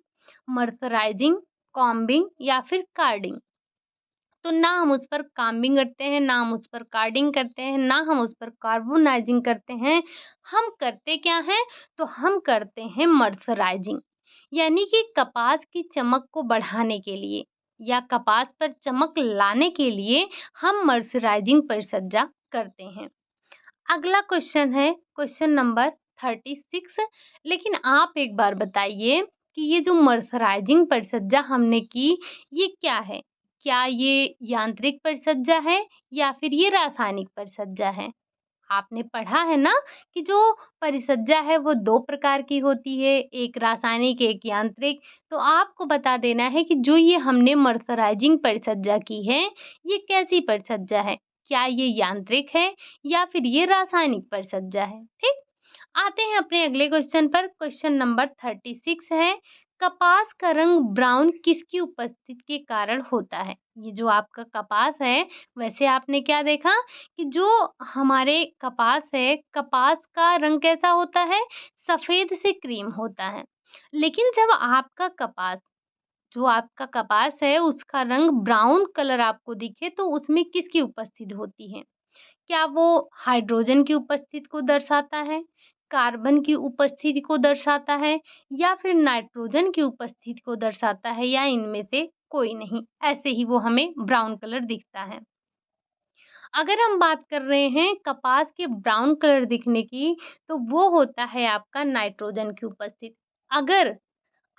मर्सराइज़िंग, कॉम्बिंग या फिर कार्डिंग। तो ना हम उस पर काम्बिंग करते हैं, ना हम उस पर कार्डिंग करते हैं, ना हम उस पर कार्बोनाइजिंग करते हैं। हम करते क्या हैं? तो हम करते हैं मर्सराइजिंग। यानी कि कपास की चमक को बढ़ाने के लिए या कपास पर चमक लाने के लिए हम मर्सराइजिंग परिचर्या करते हैं। अगला क्वेश्चन है, क्वेश्चन नंबर 36। लेकिन आप एक बार बताइए कि ये जो मर्सराइजिंग परिचर्या हमने की, ये क्या है? क्या ये यांत्रिक परिचर्या है या फिर ये रासायनिक परिचर्या है? आपने पढ़ा है ना कि जो परिचर्या है वो 2 प्रकार की होती है, एक रासायनिक, एक यांत्रिक। तो आपको बता देना है कि जो ये हमने मर्सराइजिंग परिचर्या की है, ये कैसी परिचर्या है? क्या ये यांत्रिक है या फिर ये रासायनिक परिचर्या है? ठीक। आते हैं अपने अगले क्वेश्चन पर। क्वेश्चन नंबर 36 है, कपास का रंग ब्राउन किसकी उपस्थिति के कारण होता है? ये जो आपका कपास है, वैसे आपने क्या देखा कि जो हमारे कपास है, कपास का रंग कैसा होता है? सफ़ेद से क्रीम होता है। लेकिन जब आपका कपास जो आपका कपास है, उसका रंग ब्राउन कलर आपको दिखे, तो उसमें किसकी उपस्थिति होती है? क्या वो हाइड्रोजन की उपस्थिति को दर्शाता है, कार्बन की उपस्थिति को दर्शाता है या फिर नाइट्रोजन की उपस्थिति को दर्शाता है या इनमें से कोई नहीं? ऐसे ही वो हमें ब्राउन कलर दिखता है। अगर हम बात कर रहे हैं कपास के ब्राउन कलर दिखने की, तो वो होता है आपका नाइट्रोजन की उपस्थिति। अगर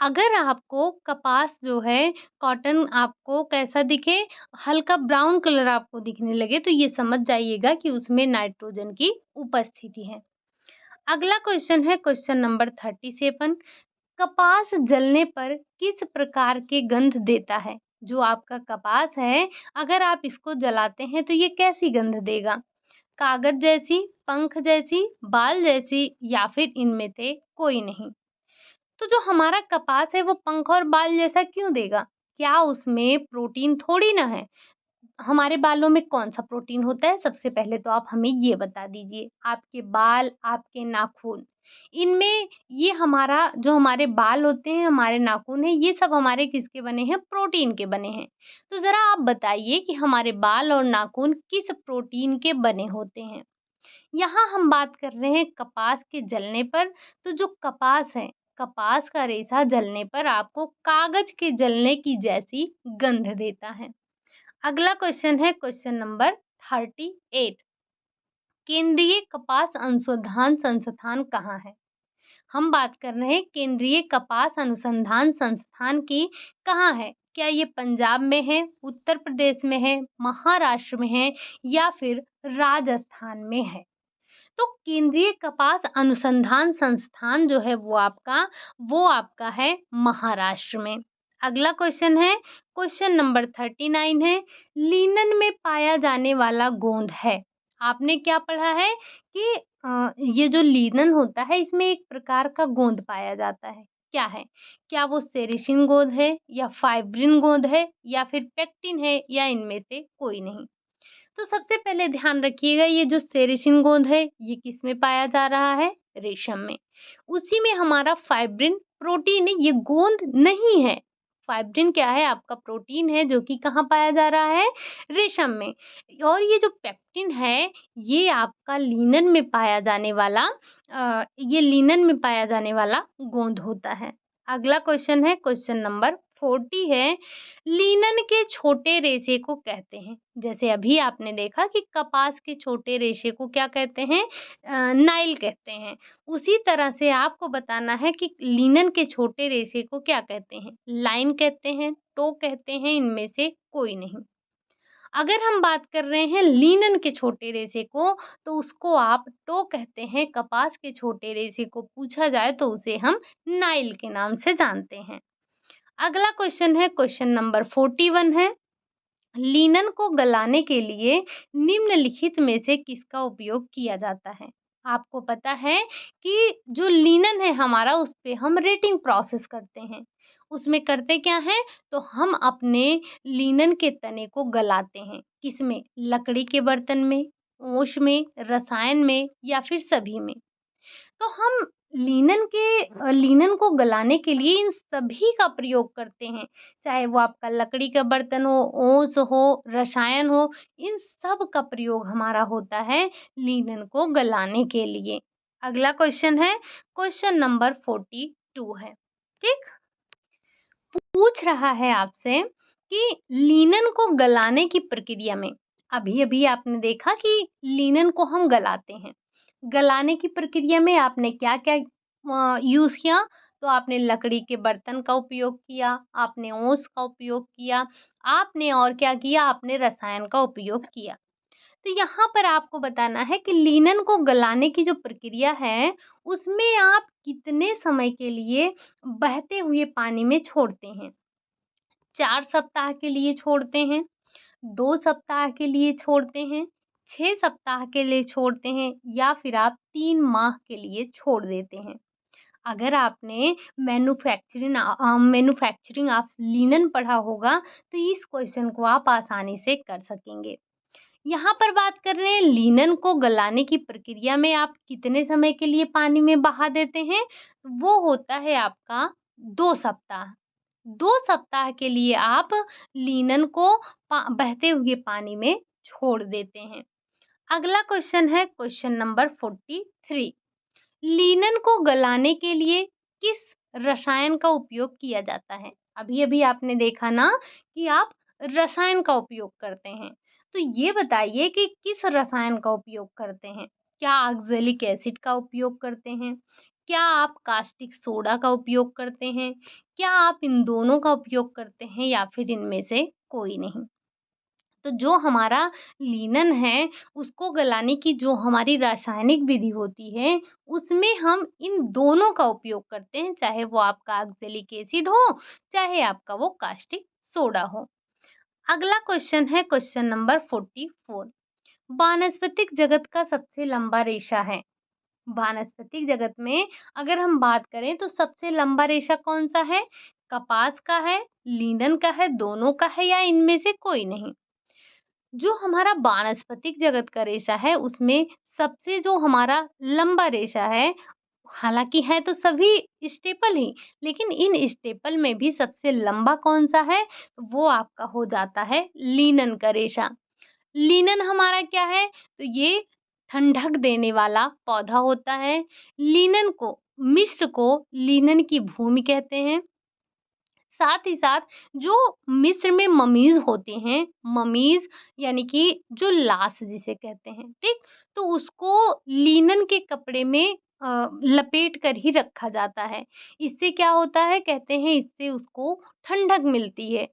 अगर आपको कपास जो है कॉटन आपको कैसा दिखे, हल्का ब्राउन कलर आपको दिखने लगे, तो ये समझ जाइएगा कि उसमें नाइट्रोजन की उपस्थिति है। अगला क्वेश्चन है क्वेश्चन नंबर 37। कपास जलने पर किस प्रकार के गंध देता है? जो आपका कपास है, अगर आप इसको जलाते हैं तो ये कैसी गंध देगा? कागज जैसी, पंख जैसी, बाल जैसी या फिर इनमें से कोई नहीं? तो जो हमारा कपास है वो पंख और बाल जैसा क्यों देगा? क्या उसमें प्रोटीन थोड़ी ना है? हमारे बालों में कौन-सा प्रोटीन होता है? सबसे पहले तो आप हमें ये बता दीजिए। आपके बाल, आपके नाखून, इनमें ये हमारा जो हमारे बाल होते हैं, हमारे नाखून हैं, ये सब हमारे किसके बने हैं? प्रोटीन के बने हैं। तो ज़रा आप बताइए कि हमारे बाल और नाखून किस प्रोटीन के बने होते हैं? यहाँ हम बात कर रहे हैं कपास के जलने पर, तो जो कपास है, कपास का रेशा जलने पर आपको कागज के जलने की जैसी गंध देता है। अगला क्वेश्चन है क्वेश्चन नंबर 38। केंद्रीय कपास अनुसंधान संस्थान कहाँ है? हम बात कर रहे हैं केंद्रीय कपास अनुसंधान संस्थान की कहाँ है? क्या ये पंजाब में है, उत्तर प्रदेश में है, महाराष्ट्र में है या फिर राजस्थान में है? तो केंद्रीय कपास अनुसंधान संस्थान जो है वो आपका है महाराष्ट्र में। अगला क्वेश्चन है क्वेश्चन नंबर 39 है, लिनन में पाया जाने वाला गोंद है। आपने क्या पढ़ा है कि ये जो लिनन होता है इसमें एक प्रकार का गोंद पाया जाता है। क्या है? क्या वो सेरेसिन गोंद है या फाइब्रिन गोंद है या फिर पेक्टिन है या इनमें से कोई नहीं? तो सबसे पहले ध्यान रखिएगा ये जो सेरेसिन गोंद है ये किस में पाया जा रहा है? रेशम में। उसी में हमारा फाइब्रिन प्रोटीन है, ये गोंद नहीं है। फाइब्रिन क्या है? आपका प्रोटीन है जो कि कहाँ पाया जा रहा है? रेशम में। और ये जो पेक्टिन है ये आपका लिनन में पाया जाने वाला ये लिनन में पाया जाने वाला गोंद होता है। अगला क्वेश्चन है क्वेश्चन नंबर 40 है, लिनन के छोटे रेशे को कहते हैं। जैसे अभी आपने देखा कि कपास के छोटे रेशे को क्या कहते हैं? नाइल कहते हैं। उसी तरह से आपको बताना है कि लिनन के छोटे रेशे को क्या कहते हैं? लाइन कहते हैं, टो कहते हैं, इनमें से कोई नहीं। अगर हम बात कर रहे हैं लिनन के छोटे रेशे को, तो उसको आप टो कहते हैं। कपास के छोटे रेशे को पूछा जाए तो उसे हम नाइल के नाम से जानते हैं। अगला क्वेश्चन है क्वेश्चन नंबर 41 है, लिनन को गलाने के लिए निम्नलिखित में से किसका उपयोग किया जाता है? आपको पता है कि जो लिनन है हमारा उस पे हम रेटिंग प्रोसेस करते हैं। उसमें करते क्या हैं? तो हम अपने लिनन के तने को गलाते हैं। किसमें? लकड़ी के बर्तन में, ओस में, रसायन में या फिर सभी में। तो हम लिनन को गलाने के लिए इन सभी का प्रयोग करते हैं। चाहे वो आपका लकड़ी का बर्तन हो, ओस हो, रसायन हो, इन सब का प्रयोग हमारा होता है लिनन को गलाने के लिए। अगला क्वेश्चन है क्वेश्चन नंबर 42 है। ठीक? पूछ रहा है आपसे कि लिनन को गलाने की प्रक्रिया में अभी-अभी आपने देखा कि लिनन को हम गलाते हैं। गलाने की प्रक्रिया में आपने क्या-क्या यूज़ किया? तो आपने लकड़ी के बर्तन का उपयोग किया, आपने ओस का उपयोग किया, आपने और क्या किया? आपने रसायन का उपयोग किया। तो यहाँ पर आपको बताना है कि लिनन को गलाने की जो प्रक्रिया है, उसमें आप कितने समय के लिए बहते हुए पानी में छोड़ते हैं? 4 सप्ताह के लिए छोड़ते हैं, 2 सप्ताह के लिए छोड़ते हैं, 6 सप्ताह के लिए छोड़ते हैं या फिर आप 3 माह के लिए छोड़ देते हैं। अगर आपने मैन्युफैक्चरिंग ऑफ लिनन पढ़ा होगा तो इस क्वेश्चन को आप आसानी से कर सकेंगे। यहाँ पर बात कर रहे हैं लिनन को गलाने की प्रक्रिया में आप कितने समय के लिए पानी में बहा देते हैं? वो होता है आपका 2 सप्ताह। 2 सप्ताह के लिए आप लिनन को बहते हुए पानी में छोड़ देते हैं। अगला क्वेश्चन है क्वेश्चन नंबर 43। लिनन को गलाने के लिए किस रसायन का उपयोग किया जाता है? अभी-अभी आपने देखा ना कि आप रसायन का उपयोग करते हैं। तो ये बताइए कि किस रसायन का उपयोग करते हैं? क्या ऑक्ज़ैलिक एसिड का उपयोग करते हैं? क्या आप कास्टिक सोडा का उपयोग करते हैं? क्या आप इन दोनों का उपयोग करते हैं या फिर इनमें से कोई नहीं? तो जो हमारा लिनन है, उसको गलाने की जो हमारी रासायनिक विधि होती है, उसमें हम इन दोनों का उपयोग करते हैं, चाहे वो आपका ऑक्ज़ैलिक एसिड हो, चाहे आपका वो कास्टिक सोडा हो। अगला क्वेश्चन है क्वेश्चन नंबर 44। वानस्पतिक जगत का सबसे लंबा रेशा है। वानस्पतिक जगत में अगर हम बात करें तो सबसे लंबा रेशा कौन-सा है? कपास का है, लिनन का है, दोनों का है या इनमें से कोई नहीं? जो हमारा वानस्पतिक जगत का रेशा है उसमें सबसे जो हमारा लंबा रेशा है, हालाँकि है तो सभी स्टेपल ही, लेकिन इन स्टेपल में भी सबसे लंबा कौन-सा है? वो आपका हो जाता है लिनन का रेशा। लिनन हमारा क्या है? तो ये ठंडक देने वाला पौधा होता है। लिनन को मिस्र को लिनन की भूमि कहते हैं। साथ ही साथ जो मिस्र में ममीज़ होते हैं, ममीज़ यानी कि जो लाश जिसे कहते हैं, ठीक? तो उसको लिनन के कपड़े में लपेट कर ही रखा जाता है। इससे क्या होता है कहते हैं इससे उसको ठंडक मिलती है।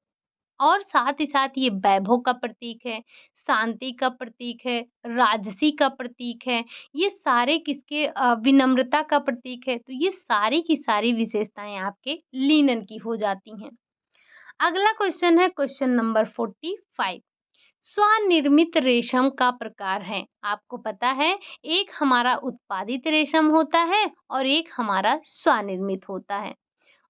और साथ ही साथ ये वैभव का प्रतीक है, शांति का प्रतीक है, राजसी का प्रतीक है। ये सारे किसके विनम्रता का प्रतीक है। तो ये सारी की सारी विशेषताएँ आपके लिनन की हो जाती हैं। अगला क्वेश्चन है क्वेश्चन नंबर 45। स्वनिर्मित रेशम का प्रकार है। आपको पता है एक हमारा उत्पादित रेशम होता है और एक हमारा स्वनिर्मित होता है।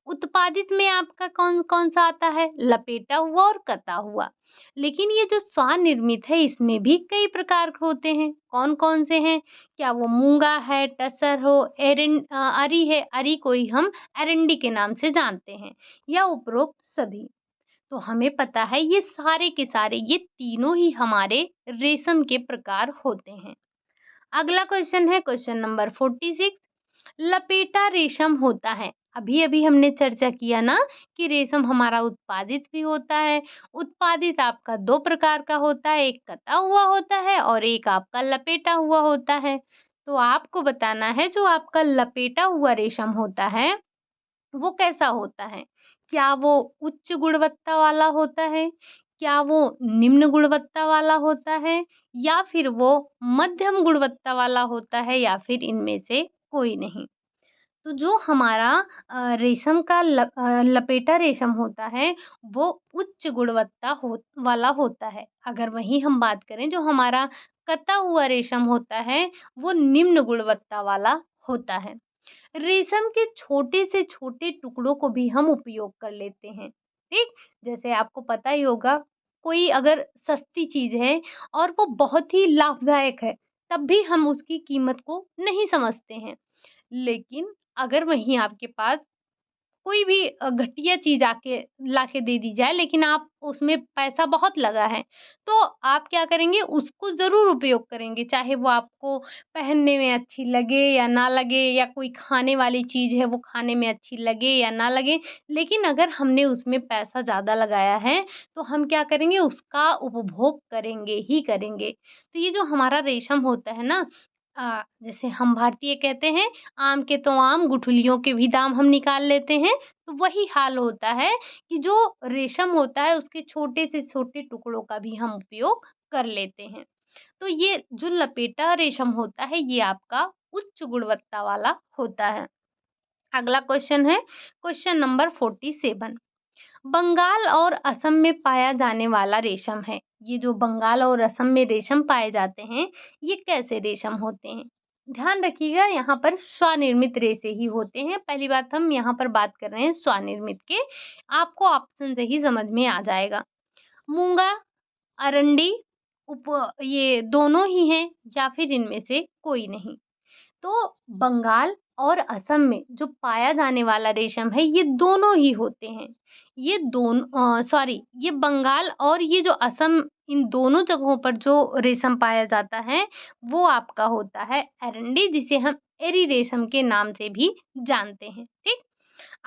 उत्पादित में आपका कौन-कौन सा आता है? लपेटा हुआ और कता हुआ। लेकिन ये जो स्वनिर्मित है इसमें भी कई प्रकार के होते हैं। कौन-कौन से हैं? क्या वो मूँगा है, टसर हो, अरी है, अरी को ही हम एरंडी के नाम से जानते हैं या उपरोक्त सभी। तो हमें पता है ये सारे के सारे ये तीनों ही हमारे रेशम के प्रकार होते हैं। अगला क्वेश्चन है क्वेश्चन नंबर 46। लपेटा रेशम होता है। अभी-अभी हमने चर्चा किया ना कि रेशम हमारा उत्पादित भी होता है। उत्पादित आपका 2 प्रकार का होता है, एक कता हुआ होता है और एक आपका लपेटा हुआ होता है। तो आपको बताना है जो आपका लपेटा हुआ रेशम होता है वो कैसा होता है? क्या वो उच्च गुणवत्ता वाला होता है? क्या वो निम्न गुणवत्ता वाला होता है? या फिर वो मध्यम गुणवत्ता वाला होता है या फिर इनमें से कोई नहीं? तो जो हमारा रेशम का लपेटा रेशम होता है, वो उच्च गुणवत्ता वाला होता है। अगर वहीं हम बात करें जो हमारा कता हुआ रेशम होता है, वो निम्न गुणवत्ता वाला होता है। रेशम के छोटे से छोटे टुकड़ों को भी हम उपयोग कर लेते हैं, ठीक? जैसे आपको पता ही होगा, कोई अगर सस्ती चीज़ है और वो बहुत ही लाभदायक है, तब भी हम उसकी कीमत को नहीं समझते हैं। लेकिन अगर वहीं आपके पास कोई भी घटिया चीज़ आके लाके दे दी जाए लेकिन आप उसमें पैसा बहुत लगा है, तो आप क्या करेंगे उसको ज़रूर उपयोग करेंगे, चाहे वो आपको पहनने में अच्छी लगे या ना लगे या कोई खाने वाली चीज़ है वो खाने में अच्छी लगे या ना लगे, लेकिन अगर हमने उसमें पैसा ज़्यादा लगाया है, तो हम क्या करेंगे उसका उपभोग करेंगे ही करेंगे। तो ये जो हमारा रेशम होता है ना जैसे हम भारतीय कहते हैं आम के तो आम, गुठलियों के भी दाम हम निकाल लेते हैं। तो वही हाल होता है कि जो रेशम होता है उसके छोटे से छोटे टुकड़ों का भी हम उपयोग कर लेते हैं। तो ये जो लपेटा रेशम होता है ये आपका उच्च गुणवत्ता वाला होता है। अगला क्वेश्चन है क्वेश्चन नंबर 47। बंगाल और असम में पाया जाने वाला रेशम है। ये जो बंगाल और असम में रेशम पाए जाते हैं, ये कैसे रेशम होते हैं? ध्यान रखिएगा यहाँ पर स्वनिर्मित रेशे ही होते हैं। पहली बात हम यहाँ पर बात कर रहे हैं स्वनिर्मित के, आपको ऑप्शन से ही समझ में आ जाएगा। मूंगा, अरंडी, उप ये दोनों ही हैं या फिर इनमें से कोई नहीं। तो बंगाल और असम में जो पाया जाने वाला रेशम है ये दोनों ही होते हैं। ये बंगाल और ये जो असम, इन दोनों जगहों पर जो रेशम पाया जाता है वो आपका होता है एरंडी, जिसे हम एरी रेशम के नाम से भी जानते हैं। ठीक।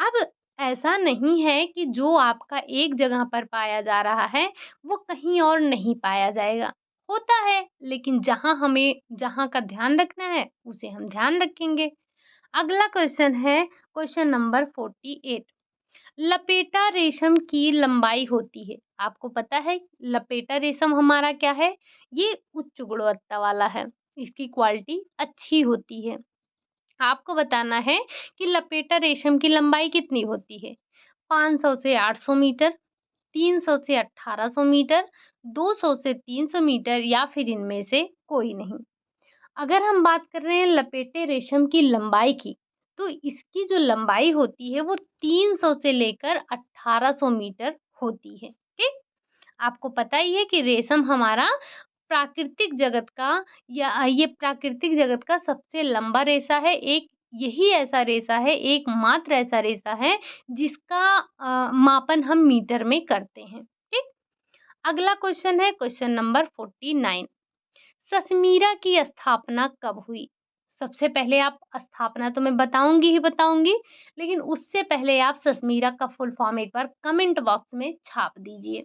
अब ऐसा नहीं है कि जो आपका एक जगह पर पाया जा रहा है वो कहीं और नहीं पाया जाएगा। होता है, लेकिन जहाँ का ध्यान रखना है उसे हम ध्यान रखेंगे। अगला क्वेश्चन है क्वेश्चन नंबर 48। लपेटा रेशम की लंबाई होती है, आपको पता है लपेटा रेशम हमारा क्या है? ये उच्च गुणवत्ता वाला है, इसकी क्वालिटी अच्छी होती है। आपको बताना है कि लपेटा रेशम की लंबाई कितनी होती है? 500 से 800 मीटर, 300 से 1800 मीटर, 200 से 300 मीटर या फिर इनमें से कोई नहीं। अगर हम बात कर रहे हैं लपेटे रेशम की लंबाई की, तो इसकी जो लंबाई होती है वो 300 से लेकर 1800 मीटर होती है। ठीक? आपको पता ही है कि रेशम हमारा प्राकृतिक जगत का ये प्राकृतिक जगत का सबसे लंबा रेशा है। यही ऐसा रेशा है, एकमात्र ऐसा रेशा है जिसका मापन हम मीटर में करते हैं। ठीक। अगला क्वेश्चन है क्वेश्चन नंबर 49। ससमीरा की स्थापना कब हुई? सबसे पहले आप स्थापना तो मैं बताऊंगी ही बताऊंगी, लेकिन उससे पहले आप ससमीरा का फुल फॉर्म एक बार कमेंट बॉक्स में छाप दीजिए।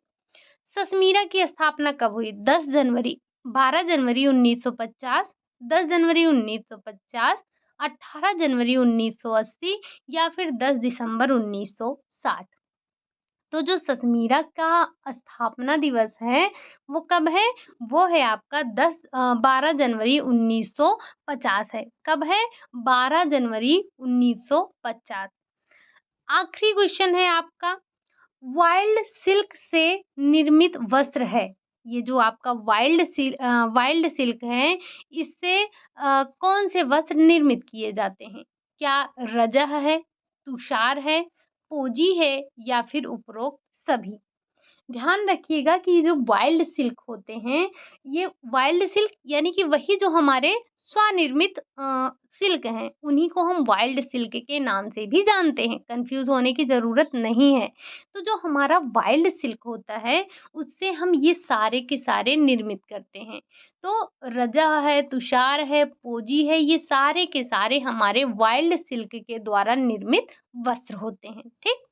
ससमीरा की स्थापना कब हुई? 10 जनवरी, 12 जनवरी 1950, 10 जनवरी 1950, 18 जनवरी 1980 या फिर 10 दिसंबर 1960। तो जो ससमीरा का स्थापना दिवस है वो कब है? वो है आपका 12 जनवरी 1950 है। कब है? 12 जनवरी 1950। आखिरी क्वेश्चन है आपका, वाइल्ड सिल्क से निर्मित वस्त्र है। ये जो आपका वाइल्ड सिल्क है, इससे कौन से वस्त्र निर्मित किए जाते हैं? क्या रजह है, तुषार है, पोजी है या फिर उपरोक्त सभी? ध्यान रखिएगा कि ये जो वाइल्ड सिल्क होते हैं, ये वाइल्ड सिल्क यानी कि वही जो हमारे स्वनिर्मित सिल्क हैं, उन्हीं को हम वाइल्ड सिल्क के नाम से भी जानते हैं, कंफ्यूज होने की ज़रूरत नहीं है। तो जो हमारा वाइल्ड सिल्क होता है, उससे हम ये सारे के सारे निर्मित करते हैं। तो रजा है, तुषार है, पोजी है, ये सारे के सारे हमारे वाइल्ड सिल्क के द्वारा निर्मित वस्त्र होते हैं। ठीक।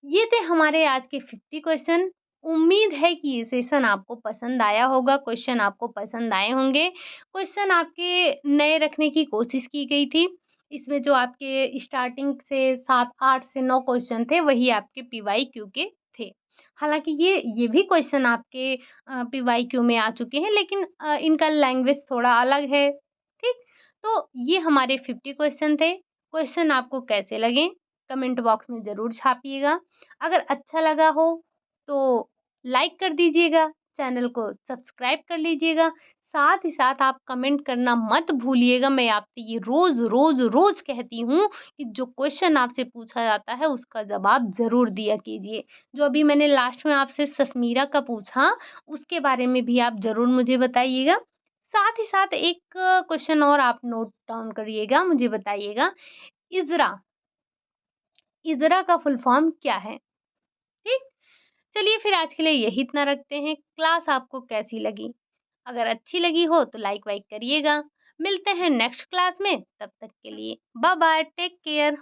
ये थे हमारे आज के 50 क्वेश्चन। उम्मीद है कि ये सेशन आपको पसंद आया होगा, क्वेश्चन आपको पसंद आए होंगे। क्वेश्चन आपके नए रखने की कोशिश की गई थी। इसमें जो आपके स्टार्टिंग से 7, 8 से 9 क्वेश्चन थे, वही आपके पीवाईक्यू के थे। हालाँकि ये भी क्वेश्चन आपके पीवाईक्यू में आ चुके हैं, लेकिन इनका लैंग्वेज थोड़ा अलग है। ठीक? तो ये हमारे 50 क्वेश्चन थे। क्वेश्चन आपको कैसे लगे? कमेंट बॉक्स में ज़रूर छापिएगा। अगर अच्छा लगा हो तो लाइक कर दीजिएगा, चैनल को सब्सक्राइब कर लीजिएगा। साथ ही साथ आप कमेंट करना मत भूलिएगा। मैं आपसे ये रोज़ कहती हूँ कि जो क्वेश्चन आपसे पूछा जाता है उसका जवाब ज़रूर दिया कीजिए। जो अभी मैंने लास्ट में आपसे ससमीरा का पूछा, उसके बारे में भी आप ज़रूर मुझे बताइएगा। साथ ही साथ एक क्वेश्चन और आप नोट डाउन करिएगा, मुझे बताइएगा, इज़रा इज़रा का फुल फॉर्म क्या है? ठीक? चलिए फिर आज के लिए यही इतना रखते हैं। क्लास आपको कैसी लगी? अगर अच्छी लगी हो तो लाइक वाइक करिएगा। मिलते हैं नेक्स्ट क्लास में, तब तक के लिए बाय बाय, टेक केयर।